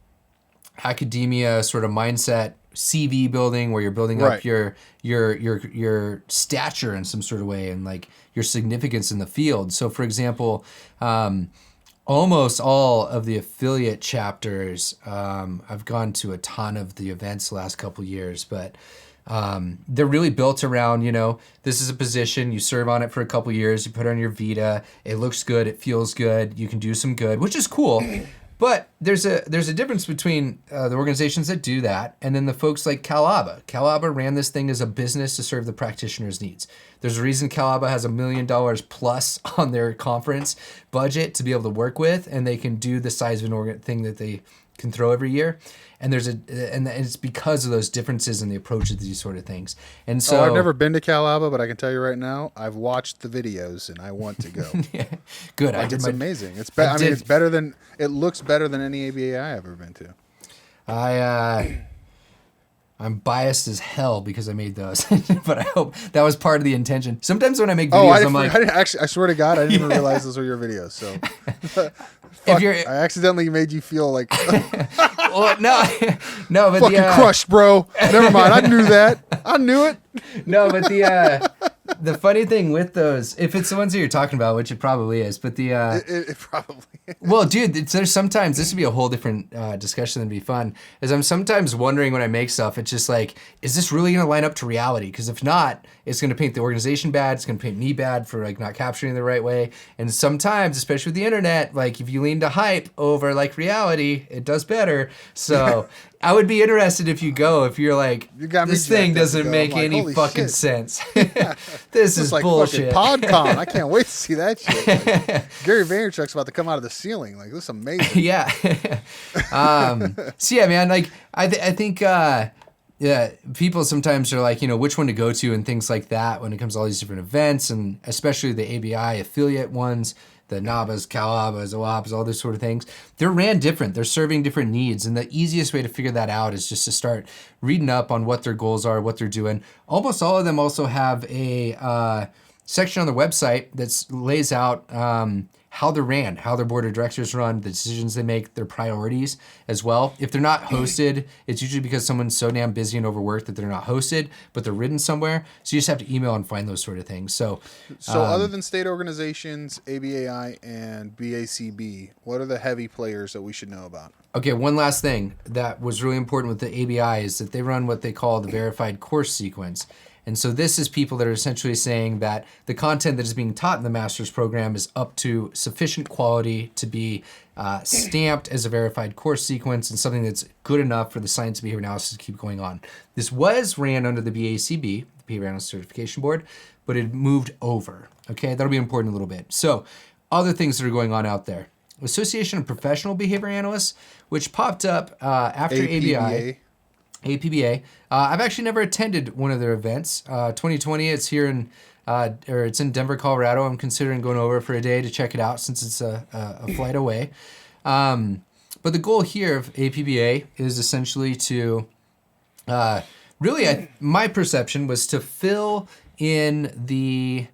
academia sort of mindset CV building, where you're building up Right. your stature in some sort of way and like your significance in the field. So, for example, almost all of the affiliate chapters, I've gone to a ton of the events the last couple years, but they're really built around, this is a position, you serve on it for a couple years, you put it on your Vita, it looks good, it feels good, you can do some good, which is cool. But there's a difference between the organizations that do that and then the folks like CalABA. CalABA ran this thing as a business to serve the practitioner's needs. There's a reason CalABA has $1 million plus on their conference budget to be able to work with, and they can do the size of an thing that they can throw every year. And and it's because of those differences in the approach to these sort of things. And so I've never been to CalABA, but I can tell you right now, I've watched the videos and I want to go. Good. It's amazing. It's it's better than it looks better than any ABA I've ever been to. I'm biased as hell because I made those, but I hope that was part of the intention. Sometimes when I make videos, I swear to God, I didn't even realize those were your videos. So, I accidentally made you feel like, well, no, but fucking crushed, bro. Never mind, I knew that. I knew it. No, but the funny thing with those, if it's the ones that you're talking about, which it probably is, but it probably is. Well, dude, there's sometimes, this would be a whole different discussion that'd be fun, is I'm sometimes wondering when I make stuff, it's just like, is this really going to line up to reality? Because if not, it's going to paint the organization bad, it's going to paint me bad for like not capturing the right way. And sometimes, especially with the internet, like if you lean to hype over like reality, it does better. So I would be interested if you're like, this thing doesn't make any fucking sense. This is like bullshit. PodCon. I can't wait to see that shit. Like, Gary Vaynerchuk's about to come out of the ceiling. Like, this is amazing. Yeah. So yeah, man, like I think people sometimes are like, which one to go to and things like that when it comes to all these different events, and especially the ABI affiliate ones, the NABAs, CalABAs, OAPs, all those sort of things. They're ran different. They're serving different needs. And the easiest way to figure that out is just to start reading up on what their goals are, what they're doing. Almost all of them also have a section on their website that lays out how they're ran, how their board of directors run, the decisions they make, their priorities as well. If they're not hosted, it's usually because someone's so damn busy and overworked that they're not hosted, but they're written somewhere. So you just have to email and find those sort of things. So other than state organizations, ABAI and BACB, what are the heavy players that we should know about? Okay, one last thing that was really important with the ABI is that they run what they call the verified course sequence. And so this is people that are essentially saying that the content that is being taught in the master's program is up to sufficient quality to be stamped as a verified course sequence and something that's good enough for the science of behavior analysis to keep going on. This was ran under the BACB, the Behavior Analysis Certification Board, but it moved over. Okay, that'll be important in a little bit. So other things that are going on out there. Association of Professional Behavior Analysts, which popped up after ABI. APBA. I've actually never attended one of their events. 2020, it's here it's in Denver, Colorado. I'm considering going over for a day to check it out since it's a flight away. But the goal here of APBA is essentially to, my perception was to fill in the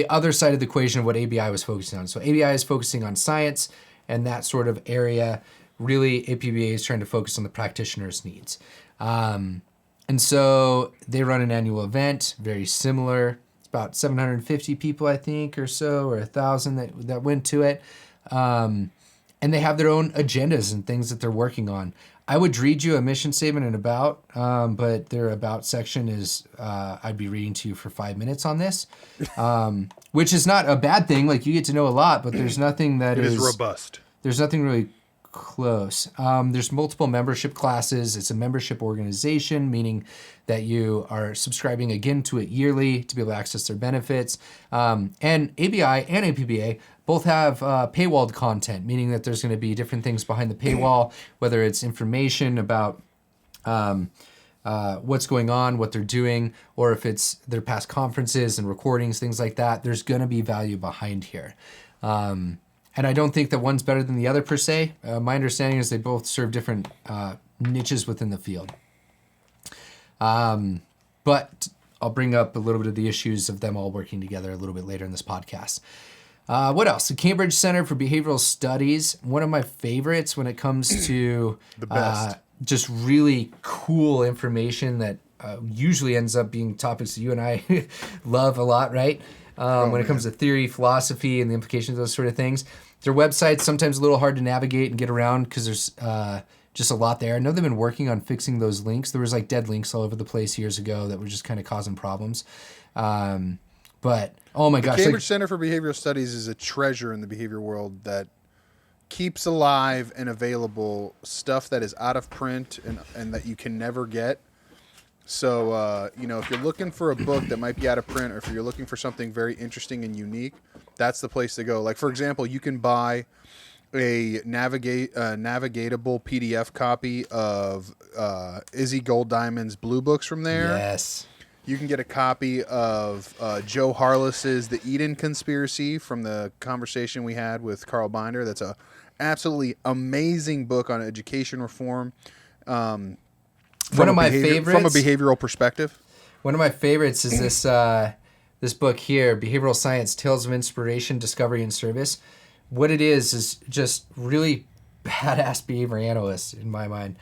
other side of the equation of what ABI was focusing on. So ABI is focusing on science and that sort of area. Really, APBA is trying to focus on the practitioner's needs. And so they run an annual event, very similar. It's about 750 people, I think, or so, or 1,000 that went to it. And they have their own agendas and things that they're working on. I would read you a mission statement and about, but their about section is, I'd be reading to you for 5 minutes on this, which is not a bad thing. Like, you get to know a lot, but there's nothing that is robust. There's nothing really close. There's multiple membership classes. It's a membership organization, meaning that you are subscribing again to it yearly to be able to access their benefits. And ABI and APBA both have paywalled content, meaning that there's going to be different things behind the paywall, whether it's information about what's going on, what they're doing, or if it's their past conferences and recordings, things like that. There's going to be value behind here. And I don't think that one's better than the other per se. My understanding is they both serve different niches within the field. But I'll bring up a little bit of the issues of them all working together a little bit later in this podcast. What else? The Cambridge Center for Behavioral Studies, one of my favorites when it comes to The best. just really cool information that usually ends up being topics that you and I love a lot, right? When it comes to theory, philosophy, and the implications of those sort of things. Their website's sometimes a little hard to navigate and get around because there's just a lot there. I know they've been working on fixing those links. There was like dead links all over the place years ago that were just kind of causing problems. But oh my gosh, The Cambridge Center for Behavioral Studies is a treasure in the behavior world that keeps alive and available stuff that is out of print and that you can never get. So, if you're looking for a book that might be out of print, or if you're looking for something very interesting and unique, that's the place to go. Like, for example, you can buy a navigatable PDF copy of Izzy Gold Diamond's Blue Books from there. yes. You can get a copy of Joe Harless's The Eden Conspiracy from the conversation we had with Carl Binder. That's a absolutely amazing book on education reform. One of my favorites from a behavioral perspective. One of my favorites is this this book here, Behavioral Science: Tales of Inspiration, Discovery, and Service. What it is just really badass behavior analysts in my mind,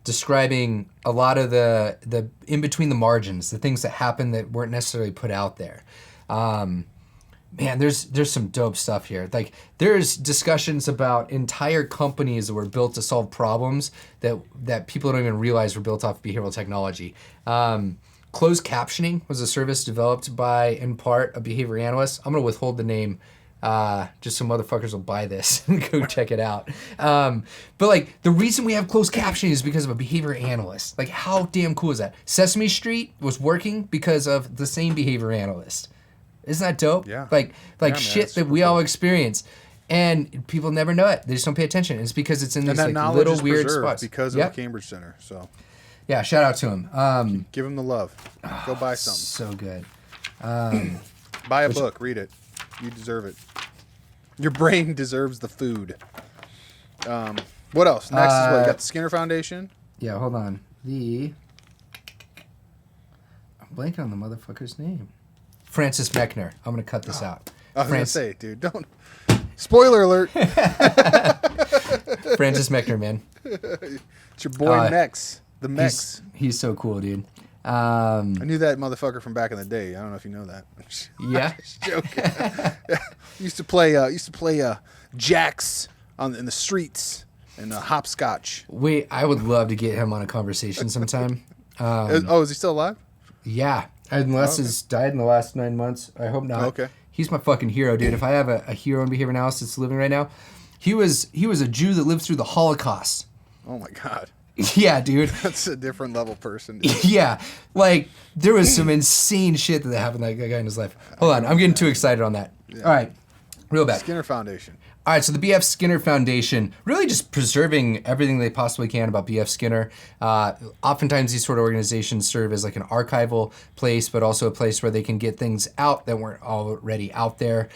describing a lot of the in between the margins, the things that happen that weren't necessarily put out there. Man, there's some dope stuff here. Like, there's discussions about entire companies that were built to solve problems that people don't even realize were built off behavioral technology. Closed captioning was a service developed by, in part, a behavior analyst. I'm going to withhold the name just so motherfuckers will buy this and go check it out. But, like, the reason we have closed captioning is because of a behavior analyst. Like, how damn cool is that? Sesame Street was working because of the same behavior analyst. Isn't that dope? Yeah. Like Yeah, man, shit that we all experience. And people never know it. They just don't pay attention. It's because it's in these like, little weird spots. Because of the Cambridge Center. So, yeah, shout out to him. give him the love. Go buy something. So good. Buy a book. Read it. You deserve it. Your brain deserves the food. What else? Next is what? You got the Skinner Foundation. Yeah, hold on. I'm blanking on the motherfucker's name. Francis Mechner. I'm going to cut this out. I was going to say, dude, don't. Spoiler alert. Francis Mechner, man. It's your boy Mex. The Mex. He's so cool, dude. I knew that motherfucker from back in the day. I don't know if you know that. Yeah. Just joking. used to play jacks in the streets and hopscotch. Wait, I would love to get him on a conversation sometime. Is he still alive? Yeah. Unless he's died in the last 9 months. I hope not. Okay. He's my fucking hero, dude. If I have a hero in behavior analysis living right now, he was a Jew that lived through the Holocaust. Oh my God. Yeah, dude. That's a different level person. Dude. Yeah. Like, there was some insane shit that happened to that guy in his life. Hold on. I'm getting too excited on that. Yeah. All right. Real back. Skinner Foundation. All right, so the B.F. Skinner Foundation, really just preserving everything they possibly can about B.F. Skinner. Oftentimes these sort of organizations serve as like an archival place, but also a place where they can get things out that weren't already out there.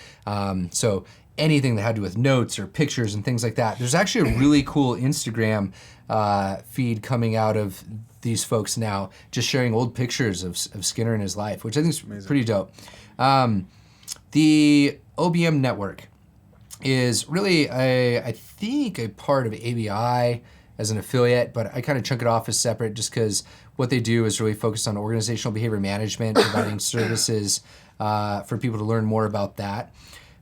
So anything that had to do with notes or pictures and things like that. There's actually a really cool Instagram feed coming out of these folks now, just sharing old pictures of Skinner and his life, which I think is pretty dope. The OBM network is really, I think, a part of ABI as an affiliate, but I kind of chunk it off as separate just because what they do is really focused on organizational behavior management, providing services for people to learn more about that.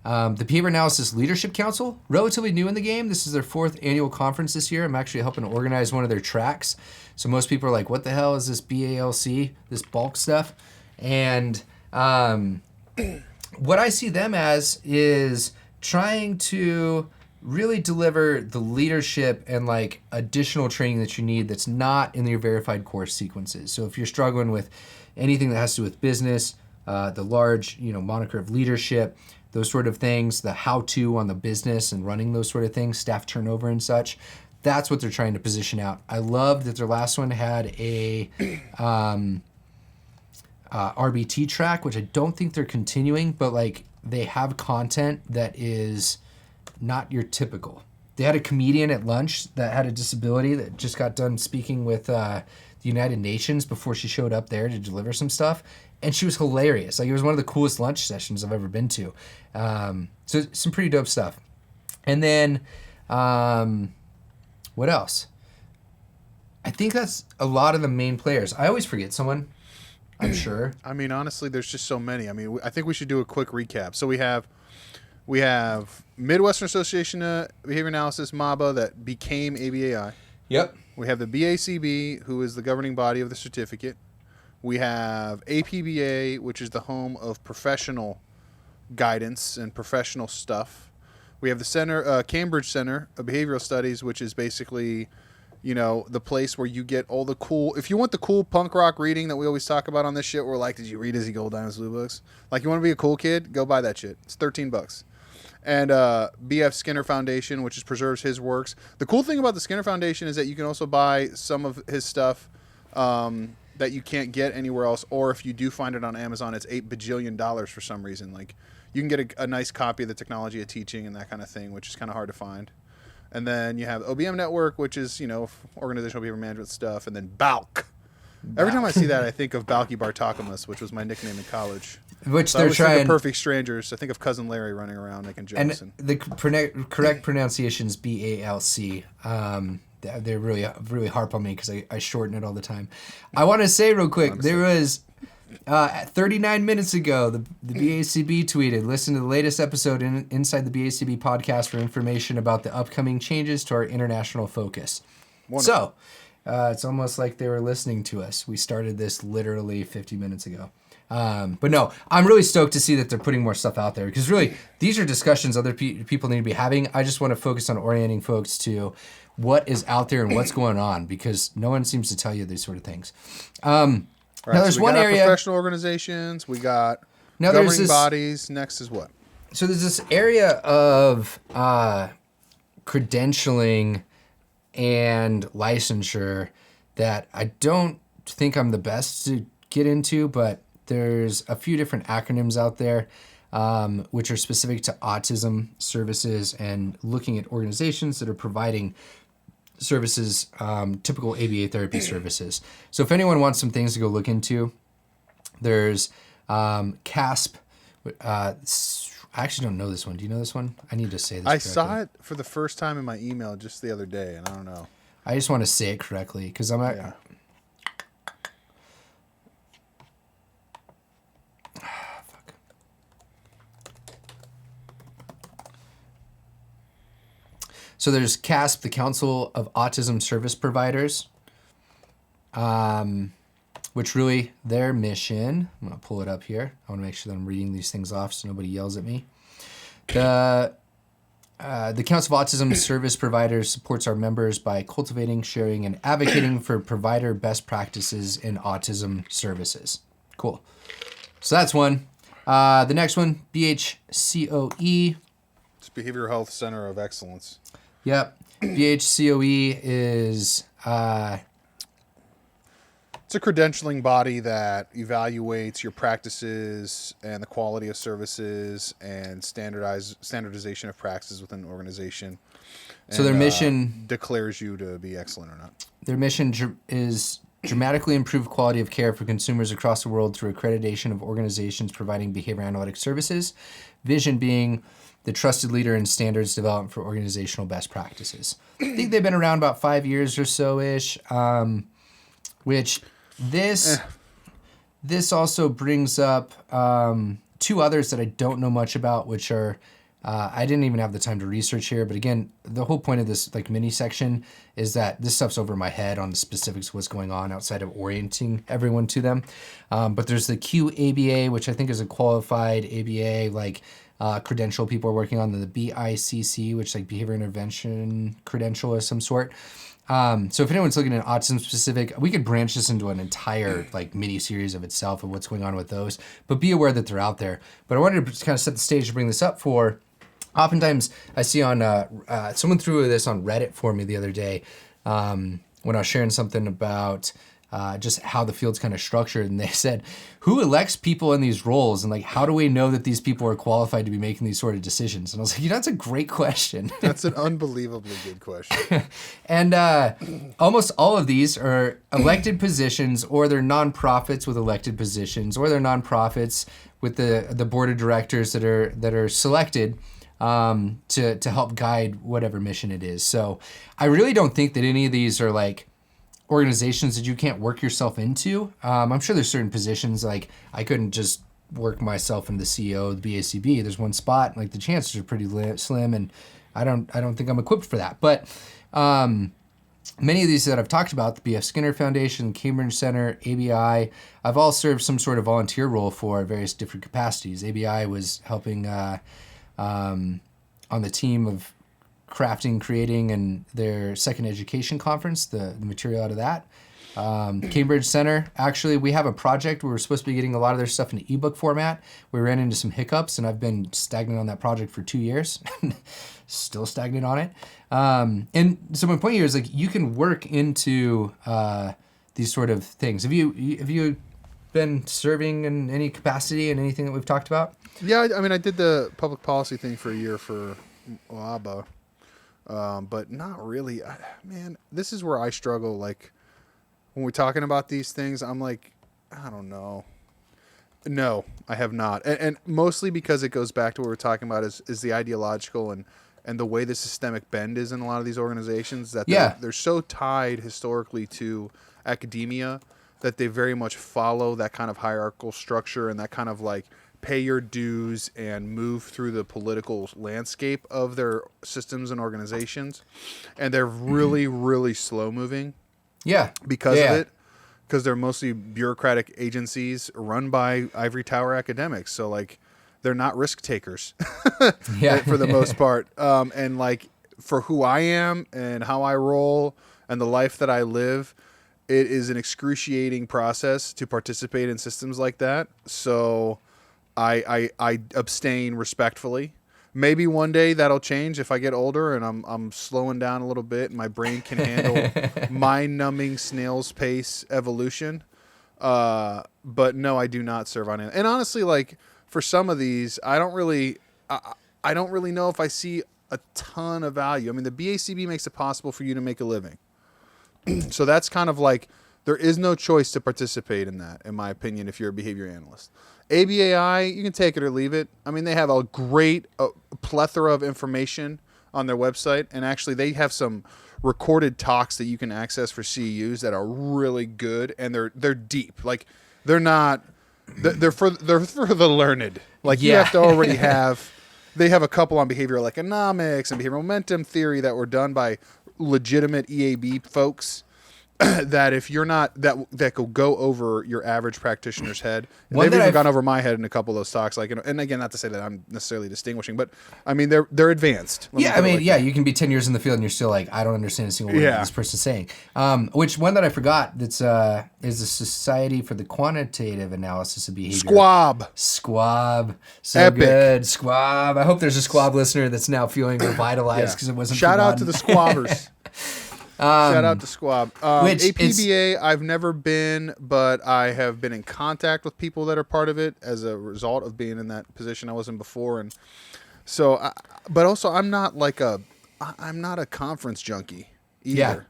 The Behavior Analysis Leadership Council, relatively new in the game. This is their 4th annual conference this year. I'm actually helping to organize one of their tracks. So most people are like, what the hell is this BALC, this bulk stuff? And what I see them as is trying to really deliver the leadership and like additional training that you need that's not in your verified course sequences. So if you're struggling with anything that has to do with business, the large, moniker of leadership, those sort of things, the how-to on the business and running those sort of things, staff turnover and such, that's what they're trying to position out. I love that their last one had a RBT track, which I don't think they're continuing, but like they have content that is not your typical. They had a comedian at lunch that had a disability that just got done speaking with the the United Nations before she showed up there to deliver some stuff. And she was hilarious. Like, it was one of the coolest lunch sessions I've ever been to. So some pretty dope stuff. And then, what else? I think that's a lot of the main players. I always forget someone, I'm sure. I mean, honestly, there's just so many. I mean, I think we should do a quick recap. So we have Midwestern Association of Behavior Analysis, MABA, that became ABAI. Yep. We have the BACB, who is the governing body of the certificate. We have APBA, which is the home of professional guidance and professional stuff. We have the Cambridge Center of Behavioral Studies, which is basically, the place where you get all the cool. If you want the cool punk rock reading that we always talk about on this shit, we're like, did you read Izzy Golddine's Blue books? Like, you want to be a cool kid? Go buy that shit. It's $13. And B.F. Skinner Foundation, which preserves his works. The cool thing about the Skinner Foundation is that you can also buy some of his stuff that you can't get anywhere else. Or if you do find it on Amazon, it's $8 bajillion for some reason. Like, you can get a nice copy of the Technology of Teaching and that kind of thing, which is kind of hard to find. And then you have OBM Network, which is, organizational behavior management stuff. And then BALC. Every time I see that, I think of Balky Bartakamus, which was my nickname in college. Which so they're I trying. Think of Perfect Strangers. I think of Cousin Larry running around making jokes. And the correct pronunciation is BALC. They really, really harp on me because I shorten it all the time. I want to say real quick, there was 39 minutes ago, the BACB tweeted, listen to the latest episode inside the BACB podcast for information about the upcoming changes to our international focus. Wonderful. So it's almost like they were listening to us. We started this literally 50 minutes ago. But no, I'm really stoked to see that they're putting more stuff out there because really these are discussions other people need to be having. I just want to focus on orienting folks to what is out there and what's going on because no one seems to tell you these sort of things. Right, now there's one area. Professional organizations. We got governing bodies. Next is what? So there's this area of credentialing and licensure that I don't think I'm the best to get into, but there's a few different acronyms out there which are specific to autism services and looking at organizations that are providing services, typical ABA therapy services. So if anyone wants some things to go look into, there's CASP. I actually don't know this one. Do you know this one? I need to say this correctly. I saw it for the first time in my email just the other day, and I don't know. I just want to say it correctly because I'm not... Yeah. Fuck. So there's CASP, the Council of Autism Service Providers, which really their mission, I'm going to pull it up here. I want to make sure that I'm reading these things off so nobody yells at me. The Council of Autism Service Providers supports our members by cultivating, sharing, and advocating for provider best practices in autism services. Cool. So that's one. The next one, BHCOE. It's Behavioral Health Center of Excellence. Yep. BHCOE is... It's a credentialing body that evaluates your practices and the quality of services and standardization of practices within an organization. So their mission... declares you to be excellent or not. Their mission is dramatically improve quality of care for consumers across the world through accreditation of organizations providing behavior analytic services. Vision being the trusted leader in standards development for organizational best practices. I think they've been around about 5 years or so-ish, which... This also brings up two others that I don't know much about, which are I didn't even have the time to research here. But again, the whole point of this mini section is that this stuff's over my head on the specifics of what's going on outside of orienting everyone to them. But there's the QABA, which I think is a qualified ABA credential people are working on. The BICC, which is behavior intervention credential of some sort. So if anyone's looking at autism specific, we could branch this into an entire mini series of itself of what's going on with those, but be aware that they're out there. But I wanted to kind of set the stage to bring this up for, oftentimes I see on, someone threw this on Reddit for me the other day when I was sharing something about just how the field's kind of structured. And they said, who elects people in these roles? And like, how do we know that these people are qualified to be making these sort of decisions? And I was like, that's a great question. That's an unbelievably good question. And almost all of these are elected positions, or they're nonprofits with elected positions, or they're nonprofits with the board of directors that are selected to help guide whatever mission it is. So I really don't think that any of these are like organizations that you can't work yourself into. I'm sure there's certain positions, like I couldn't just work myself into the CEO of the BACB. There's one spot, like the chances are pretty slim, and I don't think I'm equipped for that. But many of these that I've talked about, the B.F. Skinner Foundation, Cambridge Center, ABI, I've all served some sort of volunteer role for various different capacities. ABI was helping on the team of creating, and their second education conference, the material out of that. Cambridge Center, actually, we have a project where we're supposed to be getting a lot of their stuff in ebook format. We ran into some hiccups, and I've been stagnant on that project for 2 years. Still stagnant on it. And so my point here is, like, you can work into these sort of things. Have you been serving in any capacity in anything that we've talked about? Yeah, I mean, I did the public policy thing for a year for OABA, but not really. Man, this is where I struggle. Like, when we're talking about these things, I'm like, I don't know. No, I have not. And mostly because it goes back to what we're talking about is the ideological and the way the systemic bend is in a lot of these organizations, that they're so tied historically to academia that they very much follow that kind of hierarchical structure and that kind of like pay your dues and move through the political landscape of their systems and organizations. And they're really, really slow moving. Yeah. Because of it. Because they're mostly bureaucratic agencies run by ivory tower academics. So like they're not risk takers for the most part. And like for who I am and how I roll and the life that I live, it is an excruciating process to participate in systems like that. So I abstain respectfully. Maybe one day that'll change if I get older and I'm slowing down a little bit and my brain can handle mind-numbing snail's pace evolution. But no, I do not serve on it. And honestly, like for some of these, I don't really know if I see a ton of value. I mean, the BACB makes it possible for you to make a living. So that's kind of like, there is no choice to participate in that, in my opinion, if you're a behavior analyst. ABAI, you can take it or leave it. I mean, they have a great plethora of information on their website, and actually they have some recorded talks that you can access for CEUs that are really good, and they're deep. Like they're for the learned. Like you have to already have. They have a couple on behavioral economics and behavioral momentum theory that were done by legitimate EAB folks. That if you're not that could go over your average practitioner's head, and they've even gone over my head in a couple of those talks. Like, and again, not to say that I'm necessarily distinguishing, but I mean they're advanced. You can be 10 years in the field and you're still like, I don't understand a single word this person's saying. Which one that I forgot that's is the Society for the Quantitative Analysis of Behavior. Squab, so epic. Good. Squab. I hope there's a Squab listener that's now feeling revitalized because it wasn't. Shout out to the Squabbers. Shout out to Squab. APBA, I've never been, but I have been in contact with people that are part of it as a result of being in that position I was in before. And so, but also I'm not a conference junkie either. Yeah.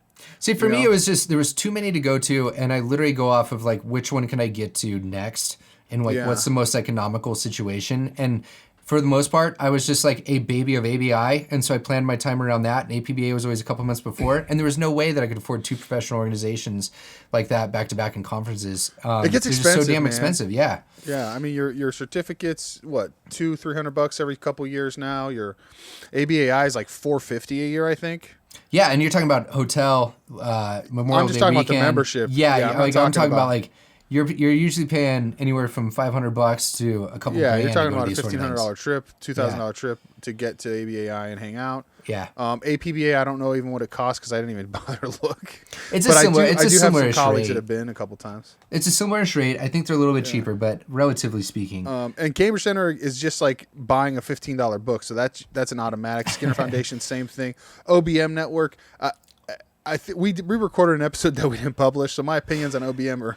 See, for me, it was just, there was too many to go to, and I literally go off of like, which one can I get to next? And like, what's the most economical situation? And for the most part, I was just like a baby of ABI, and so I planned my time around that, and APBA was always a couple months before, and there was no way that I could afford two professional organizations like that back-to-back in conferences. It gets expensive, just so damn expensive, Yeah, I mean, your certificates, what, $200-$300 every couple years now? Your ABAI is like $450 a year, I think. Yeah, and you're talking about hotel, Memorial Day I'm just talking weekend. About the membership. I'm talking about like, You're usually paying anywhere from $500 to a couple. Yeah, you're talking about a $1,500 trip, $2,000 trip to get to ABAI and hang out. Yeah. APBA, I don't know even what it costs because I didn't even bother to look. It's a similar. I do have some colleagues that have been a couple times. It's a similar rate. I think they're a little bit cheaper, but relatively speaking. And Cambridge Center is just like buying a $15 book, so that's an automatic. Skinner Foundation, same thing. OBM Network. we recorded an episode that we didn't publish, so my opinions on OBM are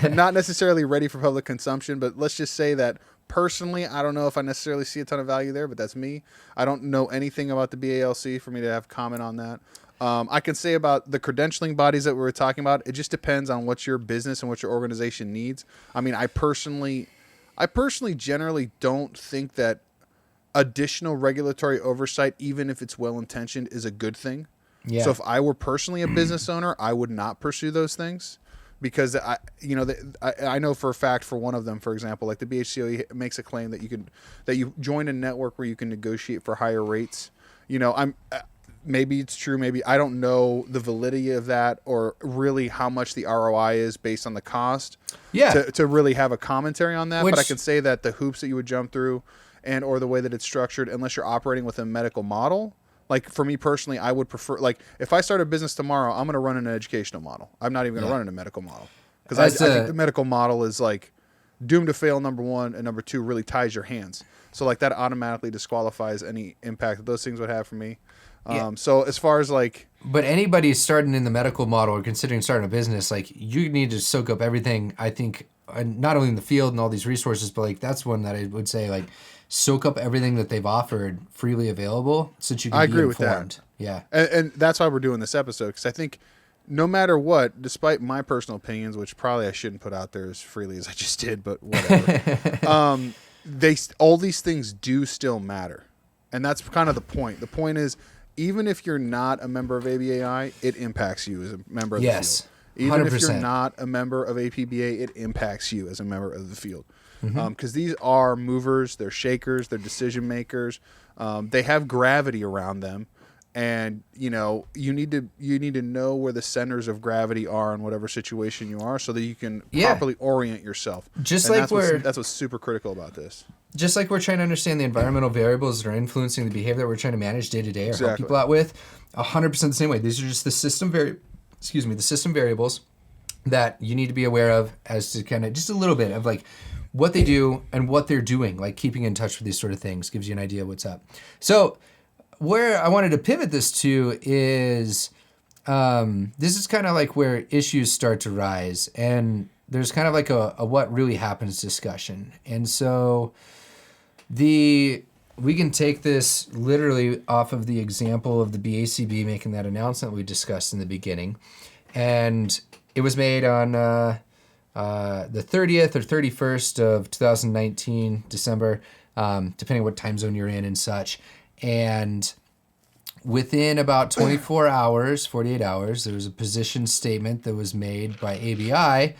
not necessarily ready for public consumption. But let's just say that personally, I don't know if I necessarily see a ton of value there, but that's me. I don't know anything about the BALC for me to have comment on that. I can say about the credentialing bodies that we were talking about, it just depends on what your business and what your organization needs. I mean, I personally generally don't think that additional regulatory oversight, even if it's well-intentioned, is a good thing. Yeah. So if I were personally a business owner, I would not pursue those things because I know for a fact for one of them, for example, like the BHCOE makes a claim that you join a network where you can negotiate for higher rates. Maybe it's true. Maybe I don't know the validity of that or really how much the ROI is based on the cost. Yeah. To really have a commentary on that. But I can say that the hoops that you would jump through and or the way that it's structured, unless you're operating with a medical model, like for me personally, I would prefer, like if I start a business tomorrow, I'm going to run an educational model. I'm not even going to run in a medical model because I think the medical model is like doomed to fail, number one, and number two, really ties your hands. So like that automatically disqualifies any impact that those things would have for me. So as far as like, but anybody starting in the medical model or considering starting a business, like you need to soak up everything. I think not only in the field and all these resources, but like that's one that I would say like soak up everything that they've offered freely available so that you can be informed. With that. Yeah. And that's why we're doing this episode. Cause I think no matter what, despite my personal opinions, which probably I shouldn't put out there as freely as I just did, but whatever, all these things do still matter. And that's kind of the point. The point is, even if you're not a member of ABAI, it impacts you as a member of the field. Even 100%. If you're not a member of APBA, it impacts you as a member of the field. Because these are movers, they're shakers, they're decision makers. They have gravity around them. And, you need to know where the centers of gravity are in whatever situation you are so that you can properly orient yourself. That's what's super critical about this. Just like we're trying to understand the environmental variables that are influencing the behavior that we're trying to manage day to day or help people out with, 100% the same way. These are just the system variables that you need to be aware of as to kind of just a little bit of like what they do and what they're doing, like keeping in touch with these sort of things gives you an idea of what's up. So where I wanted to pivot this to is this is kind of like where issues start to rise and there's kind of like a what really happens discussion. And so we can take this literally off of the example of the BACB making that announcement we discussed in the beginning. And it was made on the 30th or 31st of 2019, December, depending on what time zone you're in and such. And within about 48 hours, there was a position statement that was made by ABI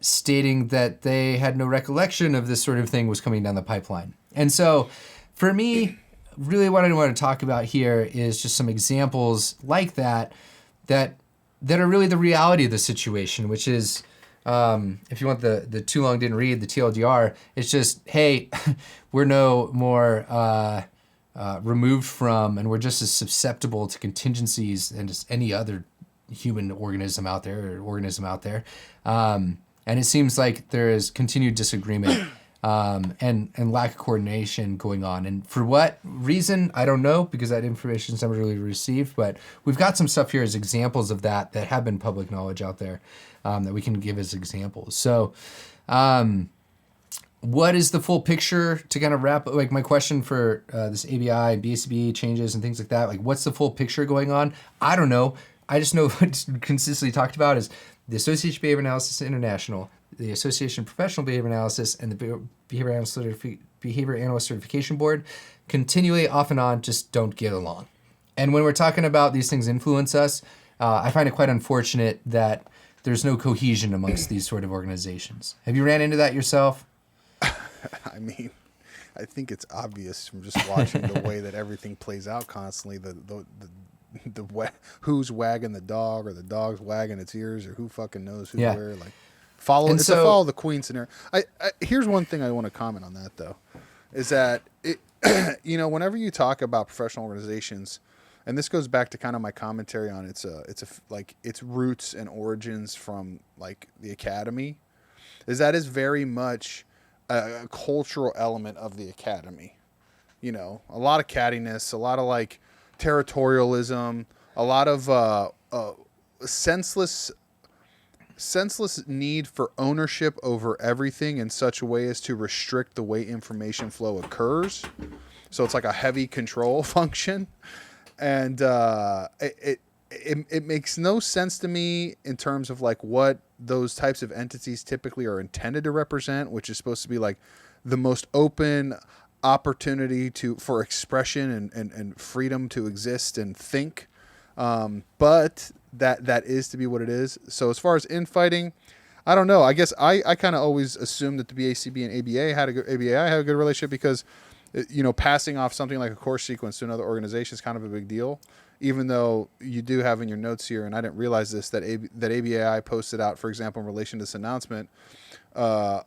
stating that they had no recollection of this sort of thing was coming down the pipeline. And so for me, really what I want to talk about here is just some examples like that are really the reality of the situation, which is, if you want the too long didn't read, the TLDR, it's just, hey, we're no more removed from, and we're just as susceptible to contingencies and just any other human organism out there. And it seems like there is continued disagreement and lack of coordination going on. And for what reason, I don't know, because that information is never really received. But we've got some stuff here as examples of that have been public knowledge out there that we can give as examples. So what is the full picture to kind of wrap, like my question for this ABI and BACB changes and things like that, like what's the full picture going on? I don't know. I just know what's consistently talked about is the Association of Behavior Analysis International, the Association of Professional Behavior Analysis, and the Behavior Analyst Certification Board continually off and on just don't get along. And when we're talking about these things influence us, I find it quite unfortunate that there's no cohesion amongst these sort of organizations. Have you ran into that yourself? I mean, I think it's obvious from just watching the way that everything plays out constantly. Who's wagging the dog or the dog's wagging its ears or who fucking knows who's where. Like follow the queen scenario. Here's one thing I want to comment on that though, is that whenever you talk about professional organizations, and this goes back to kind of my commentary on its roots and origins from like the academy, that is very much a cultural element of the academy. A lot of cattiness, a lot of like territorialism, a lot of senseless need for ownership over everything in such a way as to restrict the way information flow occurs. So it's like a heavy control function, and it makes no sense to me in terms of like what those types of entities typically are intended to represent, which is supposed to be like the most open opportunity for expression and freedom to exist and think. But that is to be what it is. So as far as infighting, I don't know. I guess I kind of always assumed that the BACB and ABA had a good relationship because, passing off something like a course sequence to another organization is kind of a big deal. Even though you do have in your notes here, and I didn't realize this, that ABAI posted out, for example, in relation to this announcement, a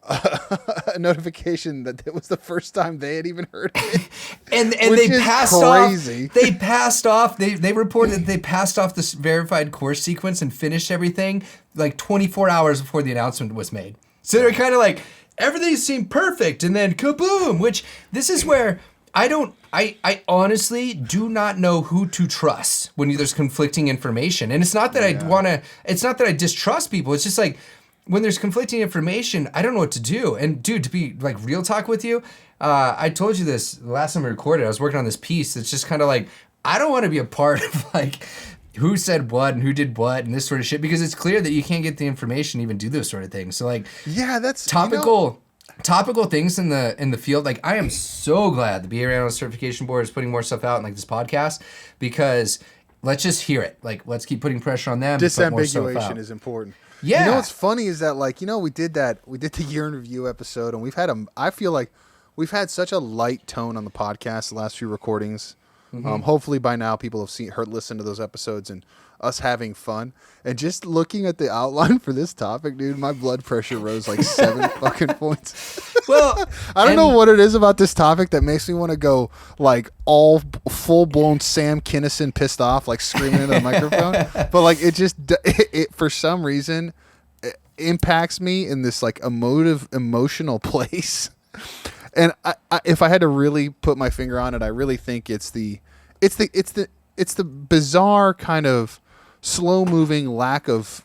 notification that it was the first time they had even heard of it. and they passed crazy. They passed off. They reported that they passed off this verified course sequence and finished everything like 24 hours before the announcement was made. So they're kind of like, everything seemed perfect, and then kaboom, which this is where I honestly do not know who to trust when there's conflicting information. And it's not that it's not that I distrust people. It's just like when there's conflicting information, I don't know what to do. And dude, to be like real talk with you, I told you this the last time we recorded, I was working on this piece that's just kind of like, I don't want to be a part of like who said what and who did what and this sort of shit, because it's clear that you can't get the information to even do those sort of things. So like, yeah, that's topical things in the field. Like, I am so glad the Behavior Analyst Certification Board is putting more stuff out in like this podcast, because let's just hear it. Like, let's keep putting pressure on them. Disambiguation is important. Yeah. What's funny is that like, we did the year in review episode, and I feel like we've had such a light tone on the podcast the last few recordings. Mm-hmm. Hopefully by now people have listened to those episodes and us having fun. And just looking at the outline for this topic, dude, my blood pressure rose like 7 fucking points. Well, I don't know what it is about this topic that makes me want to go like all full blown Sam Kinison pissed off, like screaming into the microphone. But like it for some reason it impacts me in this like emotional place. And if I had to really put my finger on it, I really think it's the bizarre kind of slow moving lack of.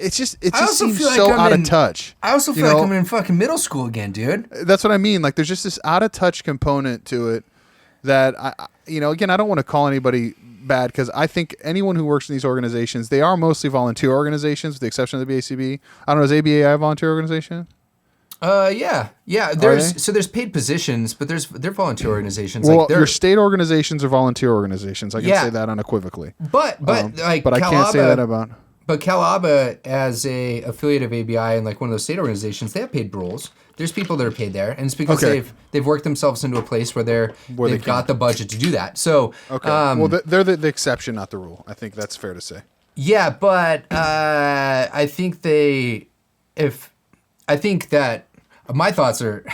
It just seems so out of touch. I also feel like I'm in fucking middle school again, dude. That's what I mean. Like, there's just this out of touch component to it that again, I don't want to call anybody bad, because I think anyone who works in these organizations, they are mostly volunteer organizations, with the exception of the BACB. I don't know, is ABAI a volunteer organization? Yeah. There's paid positions, but they're volunteer organizations. Well, like your state organizations are volunteer organizations. I can say that unequivocally. But I can't say that about. But CalABA, as a affiliate of ABI and like one of those state organizations, they have paid roles. There's people that are paid there, and it's because they've worked themselves into a place where they've got the budget to do that. So well, they're the exception, not the rule. I think that's fair to say. Yeah, but I think that my thoughts are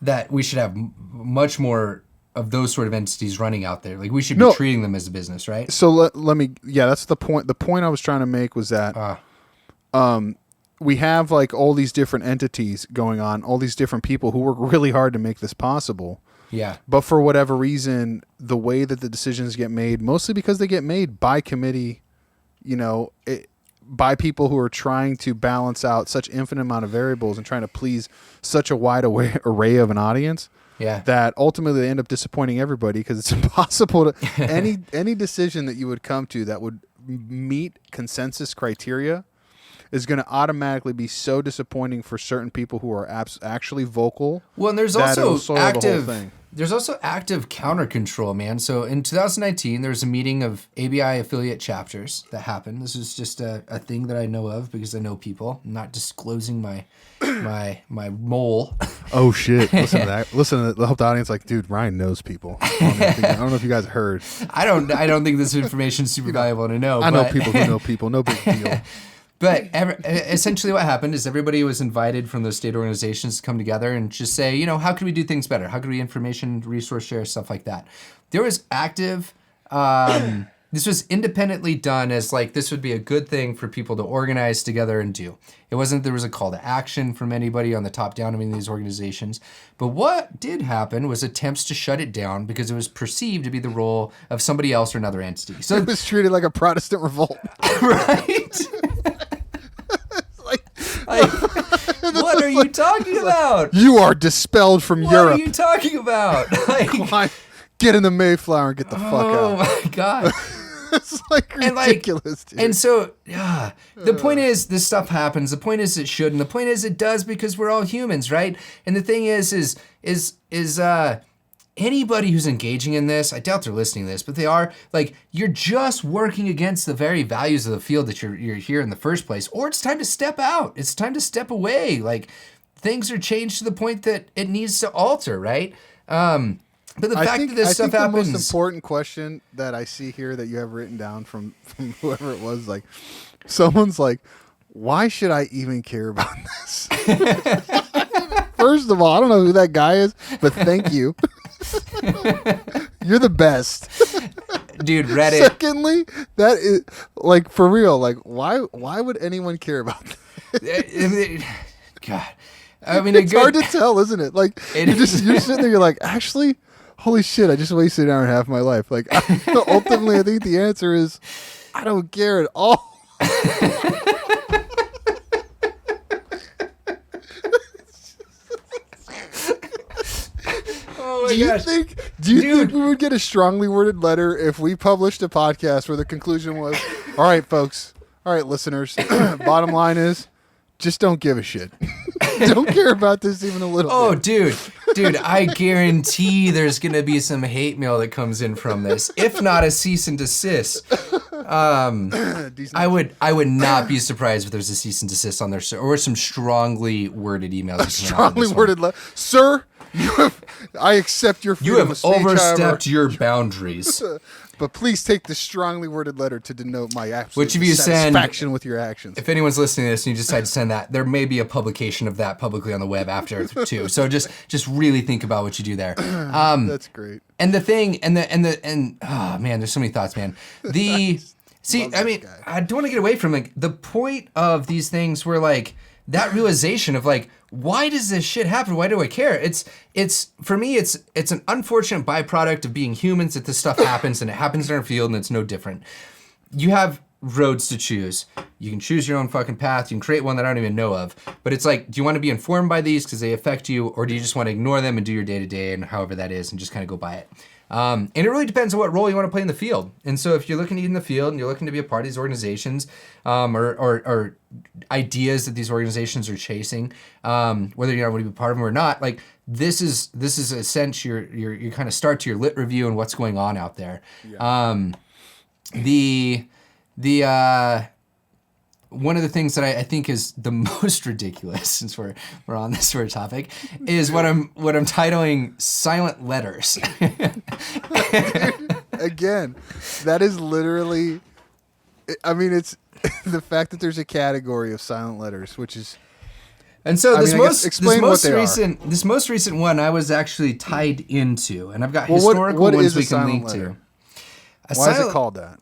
that we should have much more of those sort of entities running out there. Like, we should be treating them as a business, right? So let me, that's the point. The point I was trying to make was that we have like all these different entities going on, all these different people who work really hard to make this possible. Yeah. But for whatever reason, the way that the decisions get made, mostly because they get made by committee, by people who are trying to balance out such infinite amount of variables and trying to please such a wide array of an audience, that ultimately they end up disappointing everybody, because it's impossible to any decision that you would come to that would meet consensus criteria is going to automatically be so disappointing for certain people who are actually vocal. Well, and there's also active counter control, man. So in 2019, there was a meeting of ABI affiliate chapters that happened. This is just a thing that I know of because I know people. I'm not disclosing my mole. Oh shit! Listen to that. Listen to the whole audience. Like, dude, Ryan knows people. I don't know if you guys heard. I don't think this information is super valuable to know. I know people who know people. No big deal. But essentially what happened is everybody was invited from those state organizations to come together and just say, how could we do things better? How could we information resource share, stuff like that? There was active This was independently done as like this would be a good thing for people to organize together and do. It wasn't there was a call to action from anybody on the top down of any of these organizations. But what did happen was attempts to shut it down because it was perceived to be the role of somebody else or another entity. So it was treated like a Protestant revolt. Right? like, what are you talking about? You are dispelled from What Europe. are you talking about? Like, get in the Mayflower and get the fuck out. oh my God. It's like ridiculous, dude. And so, the point is, this stuff happens. The point is, it should, and the point is, it does because we're all humans, right? And the thing is anybody who's engaging in this, I doubt they're listening to this, but they are. Like, you're just working against the very values of the field that you're here in the first place, or it's time to step out. It's time to step away. Like, things are changed to the point that it needs to alter, right? But the fact that this stuff happens. The most important question that I see here that you have written down from whoever it was, like, someone's like, why should I even care about this? First of all, I don't know who that guy is, but thank you. You're the best. Dude, Reddit. Secondly, that is, like, for real, like, why would anyone care about this? God. I mean, it's hard to tell, isn't it? Like, you're sitting there, you're like, actually, holy shit, I just wasted an hour and a half of my life. Like, ultimately, I think the answer is, I don't care at all. Oh my gosh. Do you think we would get a strongly worded letter if we published a podcast where the conclusion was, all right, folks, all right, listeners, bottom line is, just don't give a shit. Don't care about this even a little bit. Dude, I guarantee there's going to be some hate mail that comes in from this, if not a cease and desist. I would not be surprised if there's a cease and desist on there, or some strongly worded emails. Strongly worded letter. Sir, I accept your freedom You have of speech, overstepped your boundaries. But please take this strongly worded letter to denote my absolute satisfaction with your actions. If anyone's listening to this and you decide to send that, there may be a publication of that publicly on the web after too. So just really think about what you do there. That's great. And the thing, and oh man, there's so many thoughts, man. I mean, I don't want to get away from like the point of these things where like that realization of like, why does this shit happen? Why do I care? It's for me, it's an unfortunate byproduct of being humans that this stuff happens, and it happens in our field, and it's no different. You have roads to choose. You can choose your own fucking path. You can create one that I don't even know of. But it's like, do you want to be informed by these because they affect you, or do you just want to ignore them and do your day to day and however that is and just kind of go by it? And it really depends on what role you want to play in the field. And so if you're looking to get in the field and you're looking to be a part of these organizations, or ideas that these organizations are chasing, whether you want to be part of them or not, like this is a sense you kind of start to your lit review and what's going on out there. Yeah. One of the things that I think is the most ridiculous, since we're on this sort of topic, is what I'm titling silent letters. Again, that is literally, I mean, it's the fact that there's a category of silent letters, which is. And so this most recent one I was actually tied into, and I've got historical ones we can link to. Why is it called that?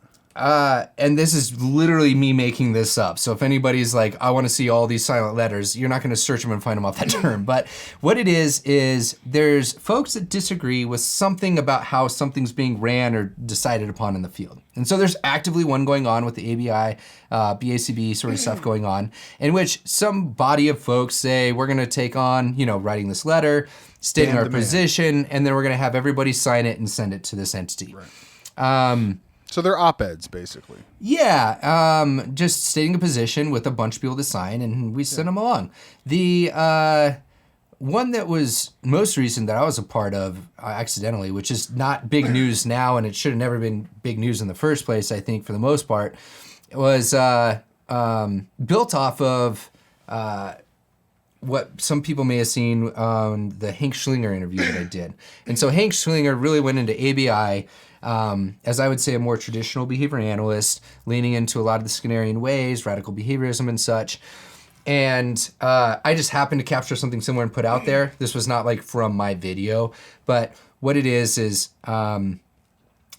And this is literally me making this up. So if anybody's like, I want to see all these silent letters, you're not going to search them and find them off that term. But what it is there's folks that disagree with something about how something's being ran or decided upon in the field. And so there's actively one going on with the ABI, BACB sort of stuff going on, in which some body of folks say, we're going to take on, writing this letter, stating our position, and then we're going to have everybody sign it and send it to this entity. Right. So they're op-eds, basically. Yeah, just stating a position with a bunch of people to sign, and we send them along. The one that was most recent that I was a part of accidentally, which is not big news now, and it should have never been big news in the first place, I think, for the most part, was built off of what some people may have seen on the Hank Schlinger interview that I did. And so Hank Schlinger really went into ABI as I would say, a more traditional behavior analyst, leaning into a lot of the Skinnerian ways, radical behaviorism and such. And I just happened to capture something similar and put out there. This was not like from my video, but what it is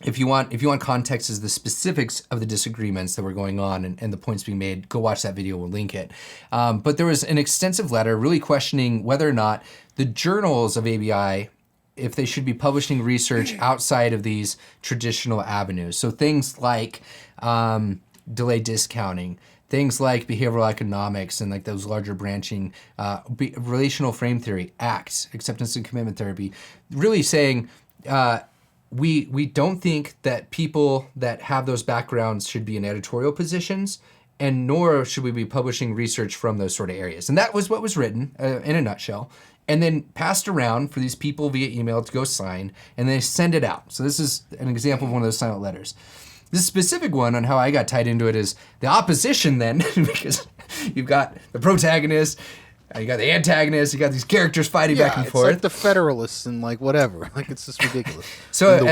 if you want context as the specifics of the disagreements that were going on and the points being made, go watch that video. We'll link it. But there was an extensive letter really questioning whether or not the journals of ABI, if they should be publishing research outside of these traditional avenues. So things like delay discounting, things like behavioral economics and like those larger branching, relational frame theory, ACT, acceptance and commitment therapy, really saying, we don't think that people that have those backgrounds should be in editorial positions, and nor should we be publishing research from those sort of areas. And that was what was written in a nutshell, and then passed around for these people via email to go sign, and they send it out. So this is an example of one of those silent letters. This specific one on how I got tied into it is the opposition then, because you've got the protagonist, you got the antagonist, you got these characters fighting back and forth. It's like the Federalists and like whatever. Like it's just ridiculous. So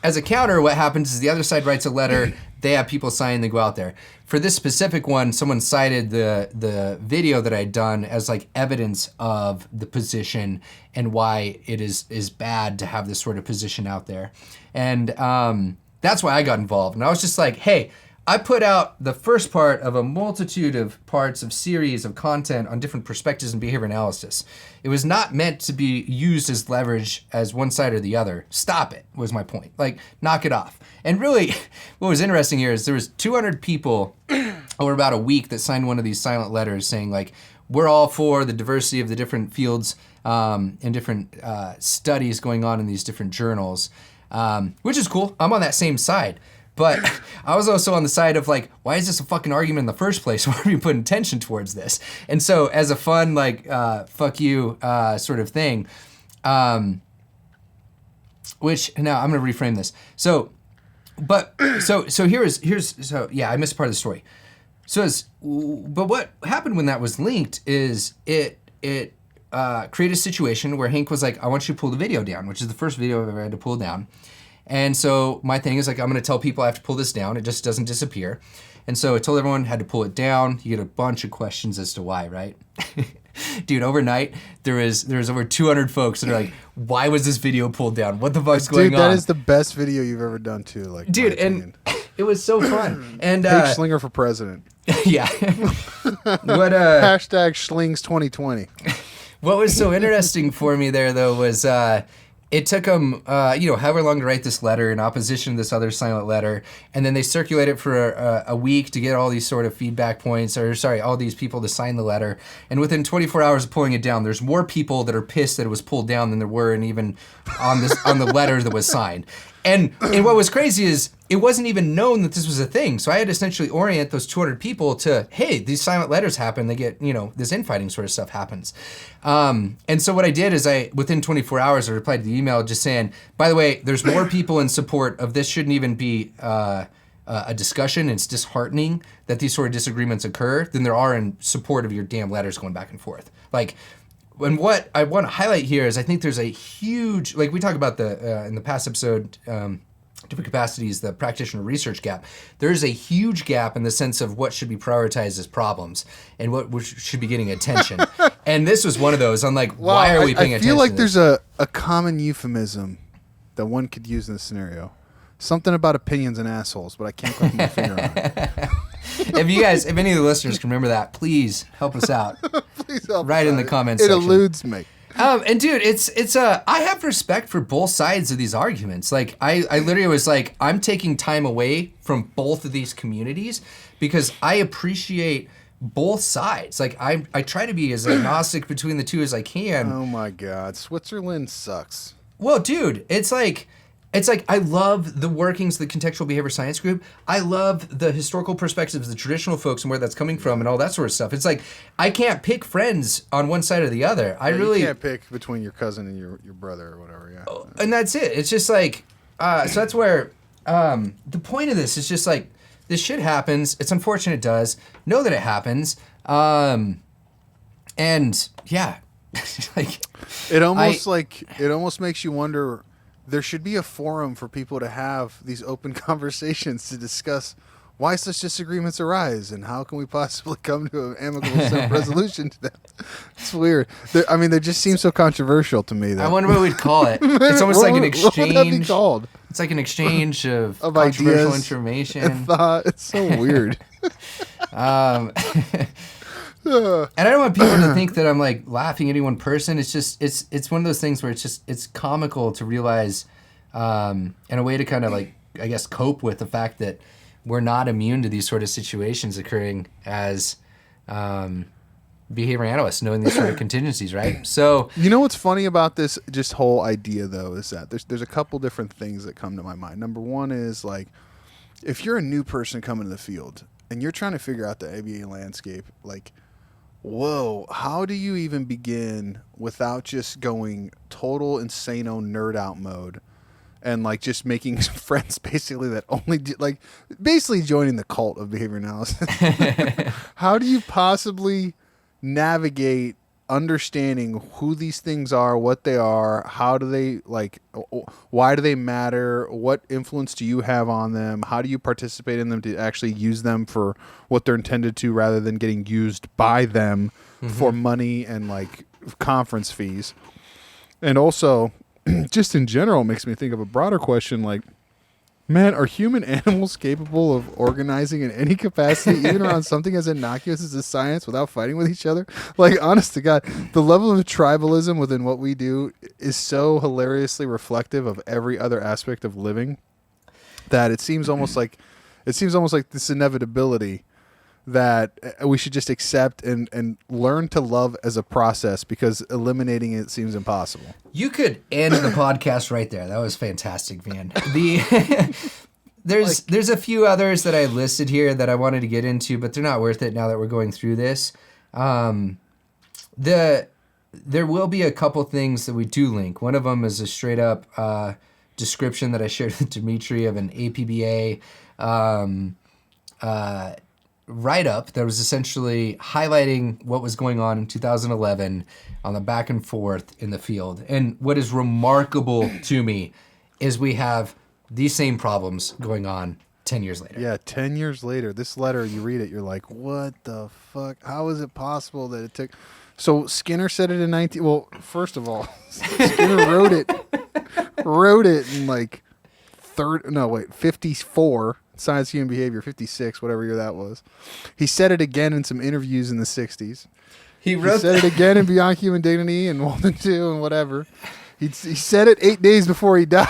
as a counter, what happens is the other side writes a letter, they have people sign, they go out there. For this specific one, someone cited the video that I'd done as like evidence of the position and why it is bad to have this sort of position out there. And that's why I got involved. And I was just like, hey, I put out the first part of a multitude of parts of series of content on different perspectives and behavior analysis. It was not meant to be used as leverage as one side or the other. Stop it, was my point. Like, knock it off. And really, what was interesting here is there was 200 people over about a week that signed one of these silent letters saying, like, we're all for the diversity of the different fields and different studies going on in these different journals, which is cool. I'm on that same side. But I was also on the side of like, why is this a fucking argument in the first place? Why are we putting tension towards this? And so as a fun, like, fuck you sort of thing, which now I'm going to reframe this. So yeah, I missed part of the story. But what happened when that was linked is it created a situation where Hank was like, I want you to pull the video down, which is the first video I've ever had to pull down. And so my thing is like, I'm going to tell people I have to pull this down. It just doesn't disappear. And so I told everyone had to pull it down. You get a bunch of questions as to why, right? Dude, overnight, there was over 200 folks that are like, why was this video pulled down? What the fuck's going on? Dude, that is the best video you've ever done too. Like, dude, and it was so fun. And H. Slinger for president. Yeah. Hashtag Schlings 2020. What was so interesting for me there, though, was it took them, however long to write this letter in opposition to this other silent letter, and then they circulate it for a week to get all these sort of feedback points, all these people to sign the letter. And within 24 hours of pulling it down, there's more people that are pissed that it was pulled down than there were, and even on the letter that was signed. And what was crazy is it wasn't even known that this was a thing. So I had to essentially orient those 200 people to, hey, these silent letters happen. They get, this infighting sort of stuff happens. And so what I did is within 24 hours, I replied to the email just saying, by the way, there's more people in support of this. Shouldn't even be a discussion. It's disheartening that these sort of disagreements occur than there are in support of your damn letters going back and forth. Like, and what I want to highlight here is I think there's a huge, like we talk about in the past episode, different capacities, the practitioner research gap. There's a huge gap in the sense of what should be prioritized as problems and what should be getting attention. And this was one of those. I'm like, why are we paying attention? I feel like there's a common euphemism that one could use in this scenario. Something about opinions and assholes, but I can't put my finger on it. If any of the listeners can remember that, please help us out. Please help right us in out. the comments It section. eludes me. And dude, I have respect for both sides of these arguments. Like I literally was like, I'm taking time away from both of these communities because I appreciate both sides. Like I try to be as agnostic between the two as I can. Oh my God, Switzerland sucks. Well, dude, it's like I love the workings of the contextual behavior science group. I love the historical perspectives of the traditional folks and where that's coming from and all that sort of stuff. It's like I can't pick friends on one side or the other. You can't pick between your cousin and your brother or whatever. Yeah, and that's it. It's just like so that's where the point of this is just like this shit happens. It's unfortunate it does. Know that it happens. And yeah, like it almost makes you wonder. There should be a forum for people to have these open conversations to discuss why such disagreements arise and how can we possibly come to an amicable resolution to them. It's weird. They just seem so controversial to me. I wonder what we'd call it. It's almost like an exchange. What would that be called? It's like an exchange of of controversial ideas, information. and thought. It's so weird. And I don't want people to think that I'm like laughing at any one person. It's just it's one of those things where it's comical to realize, and a way to kind of like, I guess, cope with the fact that we're not immune to these sort of situations occurring as behavior analysts, knowing these sort of contingencies, right? So you know what's funny about this just whole idea though is that there's a couple different things that come to my mind. Number one is like, if you're a new person coming to the field and you're trying to figure out the ABA landscape, like, whoa, how do you even begin without just going total insano nerd out mode and like just making friends basically that only do, like basically joining the cult of behavior analysis? How do you possibly navigate understanding who these things are, what they are, how do they like, why do they matter, what influence do you have on them, how do you participate in them to actually use them for what they're intended to rather than getting used by them for money and like conference fees? And also just in general makes me think of a broader question like, man, are human animals capable of organizing in any capacity, even around something as innocuous as a science, without fighting with each other? Like, honest to God, the level of tribalism within what we do is so hilariously reflective of every other aspect of living that it seems almost like this inevitability that we should just accept and learn to love as a process, because eliminating it seems impossible. you could end the podcast right there. That was fantastic, man. There's a few others that I listed here that I wanted to get into, but they're not worth it now that we're going through this. There will be a couple things that we do link. One of them is a straight up description that I shared with Dimitri of an APBA write-up that was essentially highlighting what was going on in 2011 on the back and forth in the field. And what is remarkable to me is we have these same problems going on 10 years later. Yeah, 10 years later, this letter, you read it, you're like, what the fuck? How is it possible that it took... So Skinner said it in 19... Well, first of all, Skinner wrote it in like 54, Science, Human Behavior, 56, whatever year that was. He said it again in some interviews in the 60s. He said it again in Beyond Human Dignity and Walden 2 and whatever. He said it 8 days before he died.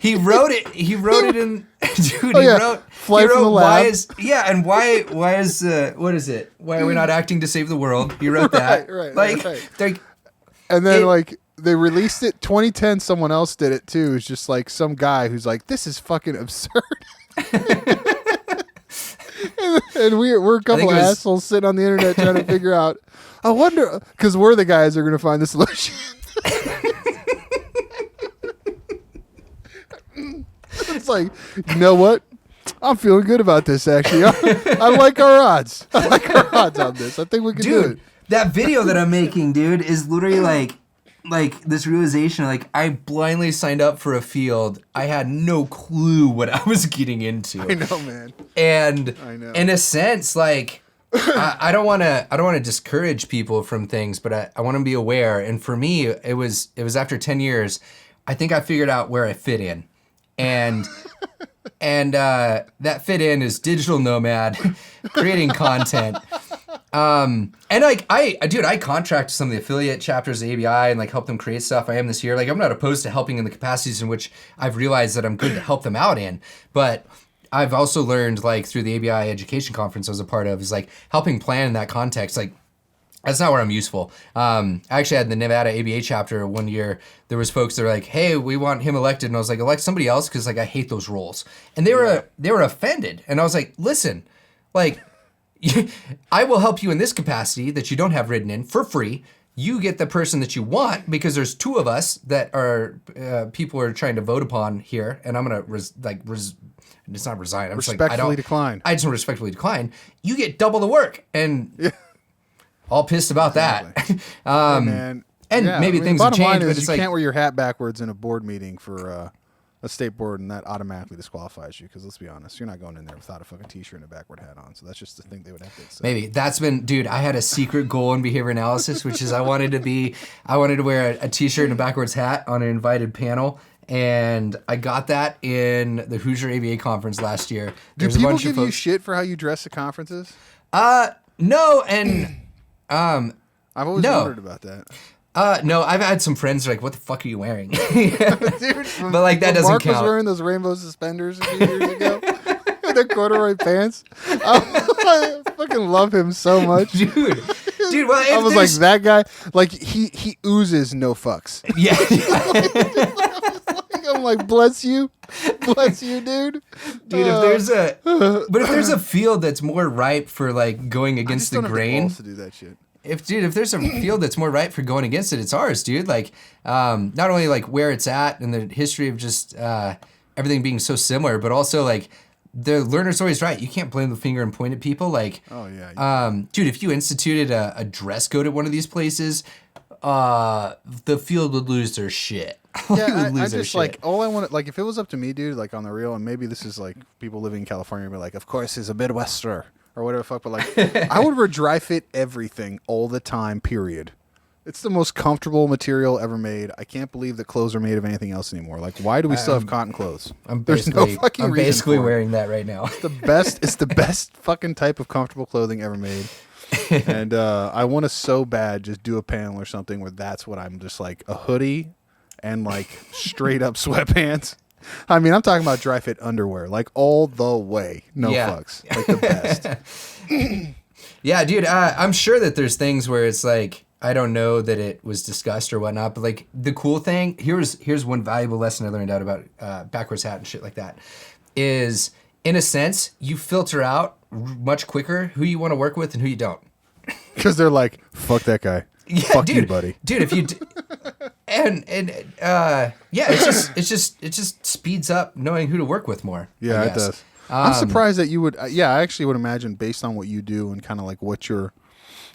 He wrote it. He wrote it in. Dude, Flight from the Lab. Why is what is it? Why are we not acting to save the world? He wrote that. Right. And then they released it 2010. Someone else did it too. It's just like some guy who's like, this is fucking absurd. and we're a couple of assholes sitting on the internet trying to figure out. I wonder, because we're the guys that are going to find the solution. It's like, you know what? I'm feeling good about this, actually. I like our odds. I like our odds on this. I think we can do it. That video that I'm making, dude, is literally like this realization, like I blindly signed up for a field. I had no clue what I was getting into. I know, man. And I know. In a sense, like I don't want to discourage people from things, but I want to be aware. And for me, it was after 10 years, I think I figured out where I fit in. And that fit in is digital nomad, creating content. And like I contract some of the affiliate chapters of ABI and like help them create stuff. I am this year. Like I'm not opposed to helping in the capacities in which I've realized that I'm good to help them out in. But I've also learned like through the ABI education conference I was a part of is like helping plan in that context. Like that's not where I'm useful. I actually had the Nevada ABA chapter one year. There was folks that were like, "Hey, we want him elected," and I was like, "Elect somebody else," because like I hate those roles. And they were offended, and I was like, "Listen, like, I will help you in this capacity that you don't have written in for free. You get the person that you want because there's two of us that are people are trying to vote upon here, and I'm gonna it's not resign. I'm respectfully decline. I just want to respectfully decline. You get double the work, and." Yeah. All pissed about that. Hey, man. And maybe things have changed, but it's you can't wear your hat backwards in a board meeting for a state board, and that automatically disqualifies you. Because let's be honest, you're not going in there without a fucking t-shirt and a backward hat on. So that's just the thing they would have to accept. Maybe that's been, dude. I had a secret goal in behavior analysis, which is I wanted to wear a t-shirt and a backwards hat on an invited panel, And I got that in the Hoosier ABA conference last year. Do There's a people bunch give of you folks. shit for how you dress at conferences? No, and I've always No. wondered about that. no, I've had some friends who are like, "What the fuck are you wearing?" Dude, But like that doesn't Mark count. was wearing those rainbow suspenders a few years ago. The corduroy pants. I fucking love him so much. dude. Well, I was like, that guy, like he oozes no fucks. yeah. I'm like, bless you, dude. Dude, if there's a field that's more ripe for like going I against just the don't have the grain, balls to do that shit. if there's a field that's more ripe for going against it, it's ours, dude. Like, not only like where it's at and the history of just everything being so similar, but also like the learner's always right. You can't blame the finger and point at people. Like, Oh yeah. dude, if you instituted a dress code at one of these places, the field would lose their shit. They Yeah, would I lose their just shit. like all I want. Like if it was up to me, dude, like on the real, and maybe this is like people living in California, but like, of course, he's a Midwesterner or whatever the fuck. But like, I would wear dry fit everything all the time. Period. It's the most comfortable material ever made. I can't believe that clothes are made of anything else anymore. Like, why do we still have cotton clothes? There's no fucking I'm reason basically for it. wearing that right now. It's the best fucking type of comfortable clothing ever made. And I want to so bad just do a panel or something where that's what I'm just like a hoodie and like straight up sweatpants. I mean, I'm talking about dry fit underwear, like all the way, no Yeah. fucks, like the best. Yeah, dude, I'm sure that there's things where it's like, I don't know that it was discussed or whatnot, but like the cool thing, here's one valuable lesson I learned out about backwards hat and shit like that, is in a sense, you filter out much quicker who you want to work with and who you don't. Because they're like, fuck that guy. Yeah, Fuck dude, you, buddy. Dude, if you yeah, it just speeds up knowing who to work with more. Yeah, I it guess. does. I'm surprised that you would. Yeah, I actually would imagine based on what you do and kind of like what your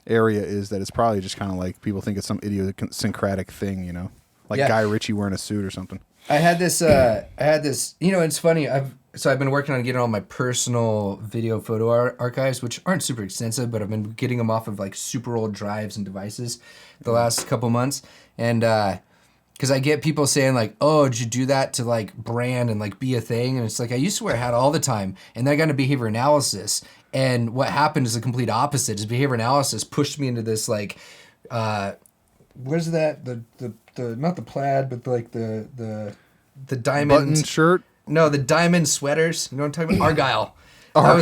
area is, that it's probably just kind of like people think it's some idiosyncratic thing, you know, like Yeah. Guy Ritchie wearing a suit or something. I had this, you know, it's funny. I've been working on getting all my personal video photo archives, which aren't super extensive, but I've been getting them off of like super old drives and devices the last couple months. And, cause I get people saying like, oh, did you do that to like brand and like be a thing? And it's like, I used to wear a hat all the time and then I got into behavior analysis. And what happened is the complete opposite. Is behavior analysis pushed me into this like, what is that? The not the plaid, but like the diamond Button shirt. No, the diamond sweaters. You know what I'm talking about? Argyle. I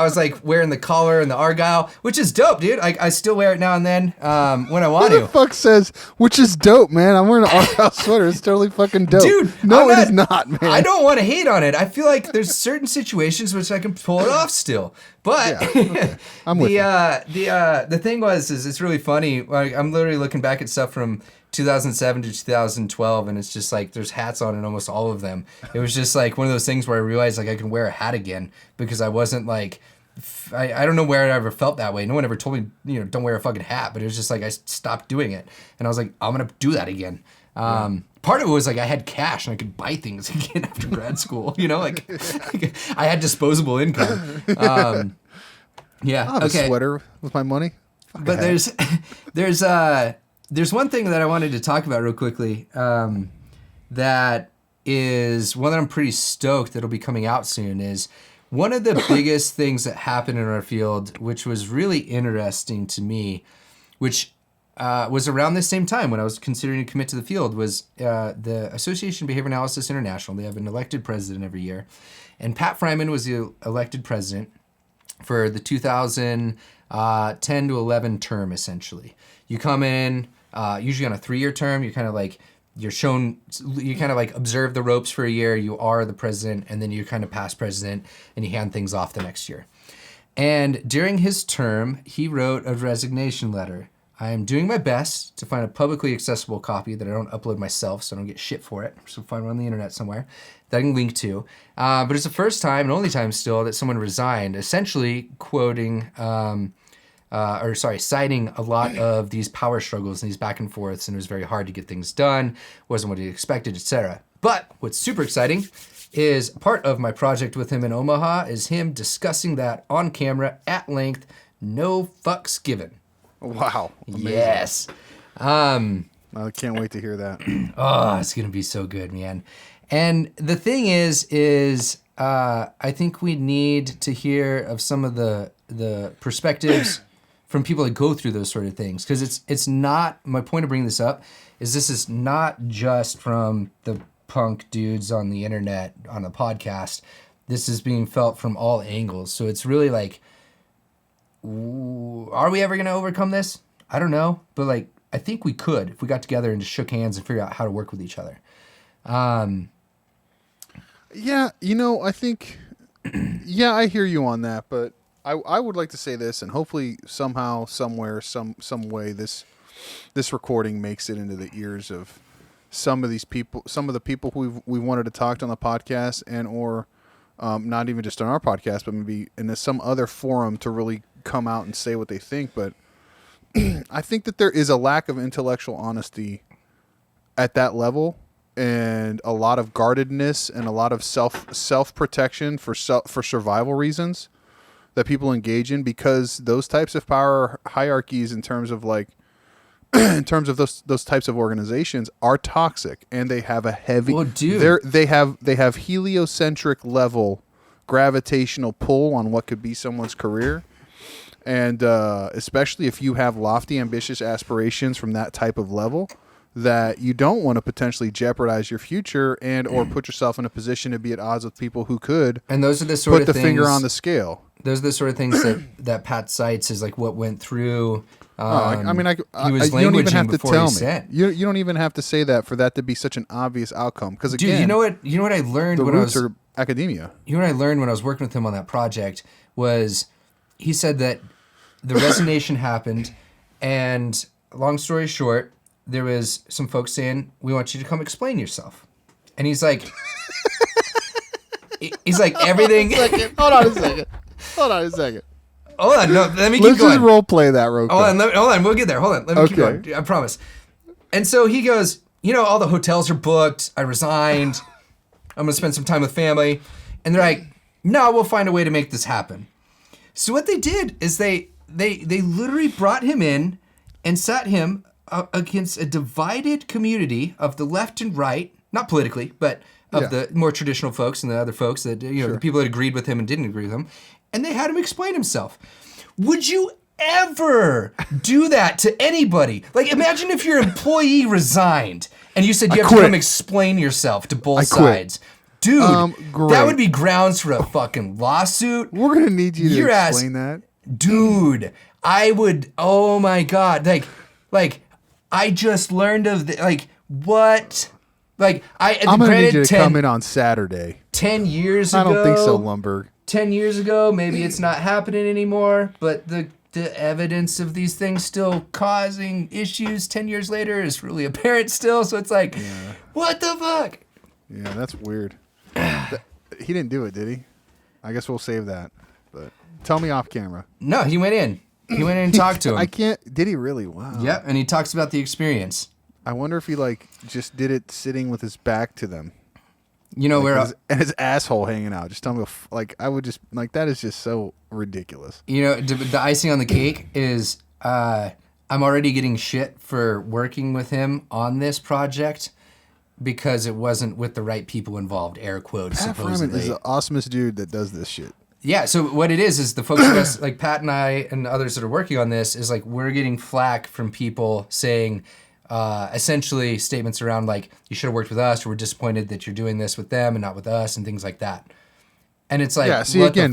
was like wearing the collar and the Argyle, which is dope, dude. I still wear it now and then when I want Who the to. fuck says, which is dope, man? I'm wearing an Argyle sweater. It's totally fucking dope. Dude, no, it is not, man. I don't want to hate on it. I feel like there's certain situations which I can pull it off still. But Yeah, okay. I'm with you. the thing was it's really funny. Like, I'm literally looking back at stuff from 2007 to 2012, and it's just like there's hats on in almost all of them. It was just like one of those things where I realized like I can wear a hat again because I wasn't like I don't know where I ever felt that way. No one ever told me, you know, don't wear a fucking hat, but it was just like I stopped doing it, and I was like, I'm gonna do that again. Part of it was like I had cash and I could buy things again after grad school. You know, like I had disposable income. Yeah. I'll have Okay. a sweater with my money. Fuck But a hat. there's one thing that I wanted to talk about real quickly. That is one that I'm pretty stoked that'll be coming out soon. Is one of the biggest things that happened in our field, which was really interesting to me, which was around the same time when I was considering to commit to the field, was the Association of Behavior Analysis International. They have an elected president every year, and Pat Fryman was the elected president for the 2010 to 11 term, essentially. You come in, usually on a 3-year term, you're kind of like, you kind of like observe the ropes for a year, you are the president, and then you're kind of past president, and you hand things off the next year. And during his term, he wrote a resignation letter. I am doing my best to find a publicly accessible copy that I don't upload myself so I don't get shit for it. So find one on the internet somewhere that I can link to. But it's the first time and only time still that someone resigned, essentially citing a lot of these power struggles and these back and forths, and it was very hard to get things done, wasn't what he expected, etc. But what's super exciting is part of my project with him in Omaha is him discussing that on camera at length, no fucks given. Wow. Amazing. Yes. Is I can't wait to hear that. Oh, it's gonna be so good, man. And the thing is I think we need to hear of some of the perspectives from people that go through those sort of things, because it's not, my point of bringing this up is this is not just from the punk dudes on the internet on a podcast. This is being felt from all angles. So it's really like, are we ever going to overcome this? I don't know, but like I think we could if we got together and just shook hands and figure out how to work with each other. Yeah, I think, yeah, I hear you on that, but I would like to say this, and hopefully somehow, somewhere, some way, this recording makes it into the ears of some of these people, some of the people who we wanted to talk to on the podcast, and or not even just on our podcast, but maybe in some other forum to really come out and say what they think. But I think that there is a lack of intellectual honesty at that level, and a lot of guardedness and a lot of self protection for survival reasons that people engage in, because those types of power hierarchies in terms of like in terms of those types of organizations are toxic, and they have a heavy they have heliocentric level gravitational pull on what could be someone's career. And especially if you have lofty, ambitious aspirations from that type of level, that you don't want to potentially jeopardize your future and or put yourself in a position to be at odds with people who could. And those are the sort of things, finger on the scale. Those are the sort of things that Pat cites is like what went through. He was you don't even have to tell me. You don't even have to say that for that to be such an obvious outcome. Because again, you know what I learned the when roots I was are academia. You know what I learned when I was working with him on that project was he said that the resignation happened, and long story short, there was some folks saying, "We want you to come explain yourself," and he's like, everything. Hold on a second. Hold on, no, let me keep Let's going. just role play that real quick. Hold on, we'll get there. Hold on, let me keep going. I promise. And so he goes, all the hotels are booked. I resigned. I'm gonna spend some time with family, and they're like, "No, we'll find a way to make this happen." So what they did is they literally brought him in and sat him against a divided community of the left and right, not politically, but of the more traditional folks and the other folks that, the people that agreed with him and didn't agree with him. And they had him explain himself. Would you ever do that to anybody? Like, imagine if your employee resigned and you said you have to come explain yourself to both sides. Dude, that would be grounds for a fucking lawsuit. We're going to need you to explain that. Dude, I would, oh my God. Like, I just learned of what? I'm going to need you to come in on Saturday. 10 years ago. I don't think so, Lumberg. 10 years ago, maybe it's not happening anymore, but the evidence of these things still causing issues 10 years later is really apparent still. So it's like, what the fuck? Yeah, that's weird. He didn't do it, did he? I guess we'll save that. But tell me off camera. No, he went in. He went in and talked to him. I can't. Did he really? Wow. Yep, and he talks about the experience. I wonder if he just did it sitting with his back to them. Where and his asshole hanging out. Just tell me, I would just that is just so ridiculous. The icing on the cake is I'm already getting shit for working with him on this project because it wasn't with the right people involved. Air quotes. Pat supposedly is the awesomest dude that does this shit. Yeah. So what it is the folks of us, like Pat and I and others that are working on this, is like we're getting flack from people saying. Essentially statements around like you should have worked with us, or we're disappointed that you're doing this with them and not with us, and things like that. And it's like,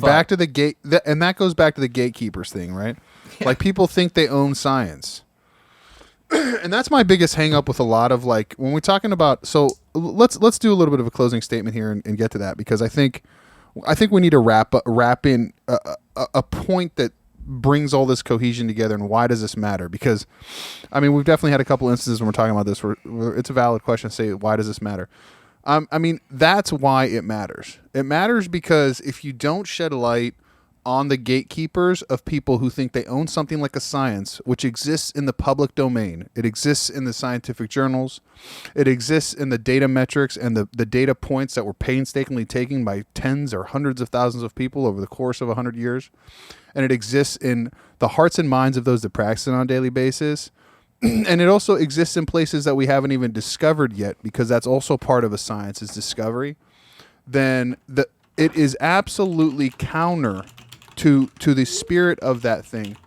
back to the gate, and that goes back to the gatekeepers thing, right? Yeah. Like people think they own science, and that's my biggest hang up with a lot of when we're talking about. So let's do a little bit of a closing statement here and get to that, because I think we need to wrap in a point that brings all this cohesion together. And why does this matter? Because we've definitely had a couple instances when we're talking about this where it's a valid question to say, why does this matter? That's why it matters. It matters because if you don't shed light on the gatekeepers of people who think they own something like a science, which exists in the public domain, it exists in the scientific journals, it exists in the data metrics and the data points that were painstakingly taken by tens or hundreds of thousands of people over the course of 100 years, and it exists in the hearts and minds of those that practice it on a daily basis, and it also exists in places that we haven't even discovered yet, because that's also part of a science is discovery, then it is absolutely counter to the spirit of that thing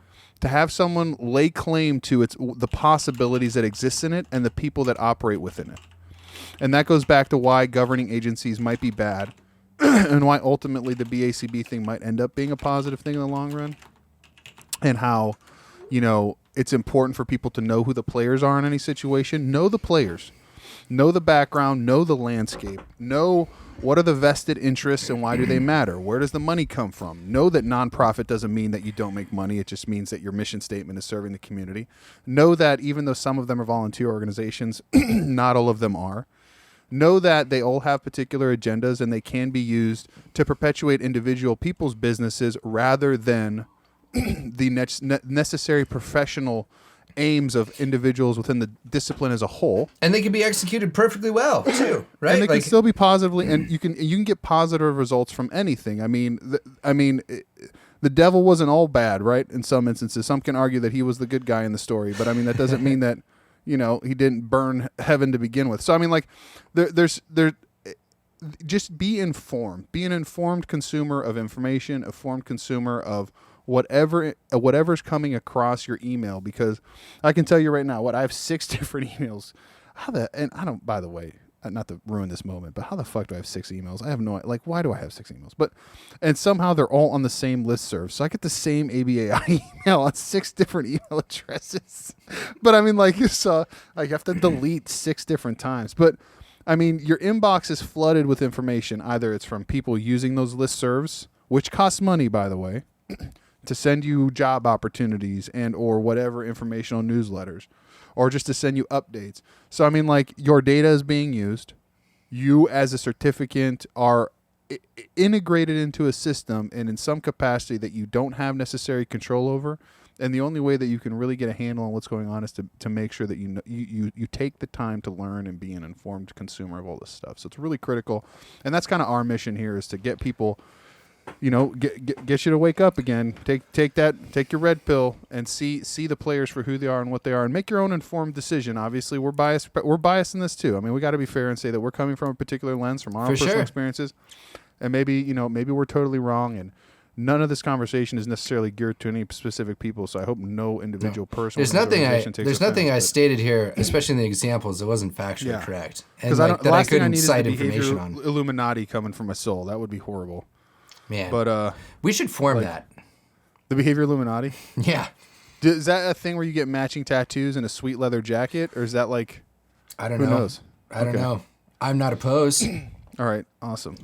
to have someone lay claim to the possibilities that exist in it and the people that operate within it. And that goes back to why governing agencies might be bad and why ultimately the BACB thing might end up being a positive thing in the long run, and how, it's important for people to know who the players are in any situation. Know the players, know the background, know the landscape, know what are the vested interests and why do they matter? Where does the money come from? Know that nonprofit doesn't mean that you don't make money. It just means that your mission statement is serving the community. Know that even though some of them are volunteer organizations, not all of them are. Know that they all have particular agendas and they can be used to perpetuate individual people's businesses rather than the necessary professional aims of individuals within the discipline as a whole. And they can be executed perfectly well too, right? And they can still be positively, and you can get positive results from anything. I mean, the devil wasn't all bad, right? In some instances, some can argue that he was the good guy in the story, but I mean that doesn't mean that he didn't burn heaven to begin with. So I mean, like, there's just be informed, be an informed consumer of information, a informed consumer of whatever's coming across your email, because I can tell you right now, I have 6 different emails. And I don't, by the way, not to ruin this moment, but how the fuck do I have 6 emails? I have no, like, why do I have 6 emails? And somehow they're all on the same listserv. So I get the same ABAI email on 6 different email addresses. But I mean, like, so I have to delete 6 different times. But I mean, your inbox is flooded with information. Either it's from people using those listservs, which costs money, by the way, to send you job opportunities and or whatever informational newsletters, or just to send you updates. So I mean, like, your data is being used. You as a certificant are integrated into a system and in some capacity that you don't have necessary control over. And the only way that you can really get a handle on what's going on is to make sure that you take the time to learn and be an informed consumer of all this stuff. So it's really critical. And that's kind of our mission here, is to get people, get you to wake up again. Take your red pill and see the players for who they are and what they are, and make your own informed decision. Obviously, we're biased, but we're biased in this too. I mean, we got to be fair and say that we're coming from a particular lens, from our own personal experiences, and maybe we're totally wrong, and none of this conversation is necessarily geared to any specific people. So I hope no individual person. There's nothing I stated here, especially in the examples, that wasn't factually correct, and I couldn't cite information on. Illuminati coming from my soul. That would be horrible. Man, but we should form that. The behavior Illuminati? Yeah. Is that a thing where you get matching tattoos and a sweet leather jacket, or is that like? I don't know. Who knows? I don't know. I'm not opposed. All right, awesome.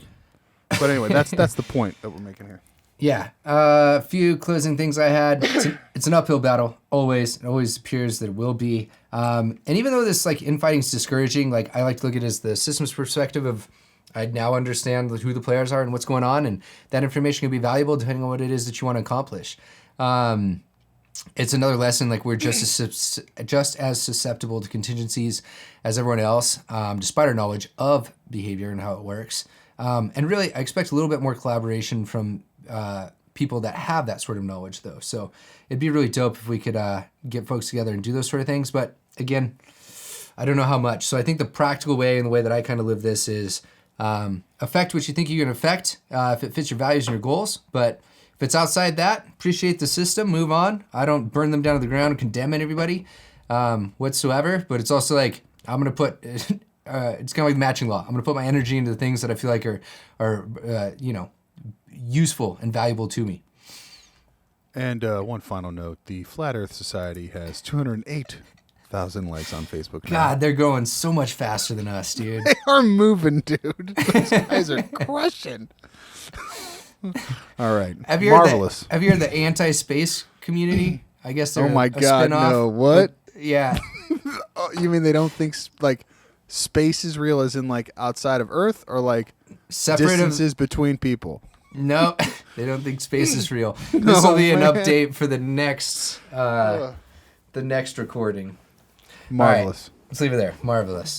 But anyway, that's the point that we're making here. Yeah. A few closing things I had. It's an uphill battle, always. It always appears that it will be. And even though this infighting is discouraging, I like to look at it as the systems perspective of, I now understand who the players are and what's going on, and that information can be valuable depending on what it is that you want to accomplish. It's another lesson, we're just as susceptible to contingencies as everyone else, despite our knowledge of behavior and how it works. And really, I expect a little bit more collaboration from people that have that sort of knowledge, though. So it'd be really dope if we could get folks together and do those sort of things. But again, I don't know how much. So I think the practical way and the way that I kind of live this is affect what you think you can affect if it fits your values and your goals. But if it's outside that, appreciate the system, move on. I don't burn them down to the ground and condemn everybody whatsoever. But it's also I'm going to put, it's kind of like matching law. I'm going to put my energy into the things that I feel like are useful and valuable to me. And one final note, the Flat Earth Society has 208,000 likes on Facebook now. God, they're going so much faster than us, dude. They are moving, dude. Those guys are crushing. All right. Marvelous. Have you heard the anti-space community? I guess they're oh my God, spin-off. No. What? Yeah. Oh, you mean they don't think space is real as in outside of Earth, or separate distances between people? No, they don't think space is real. This will be an update for the next recording. Marvelous. Right, let's leave it there. Marvelous.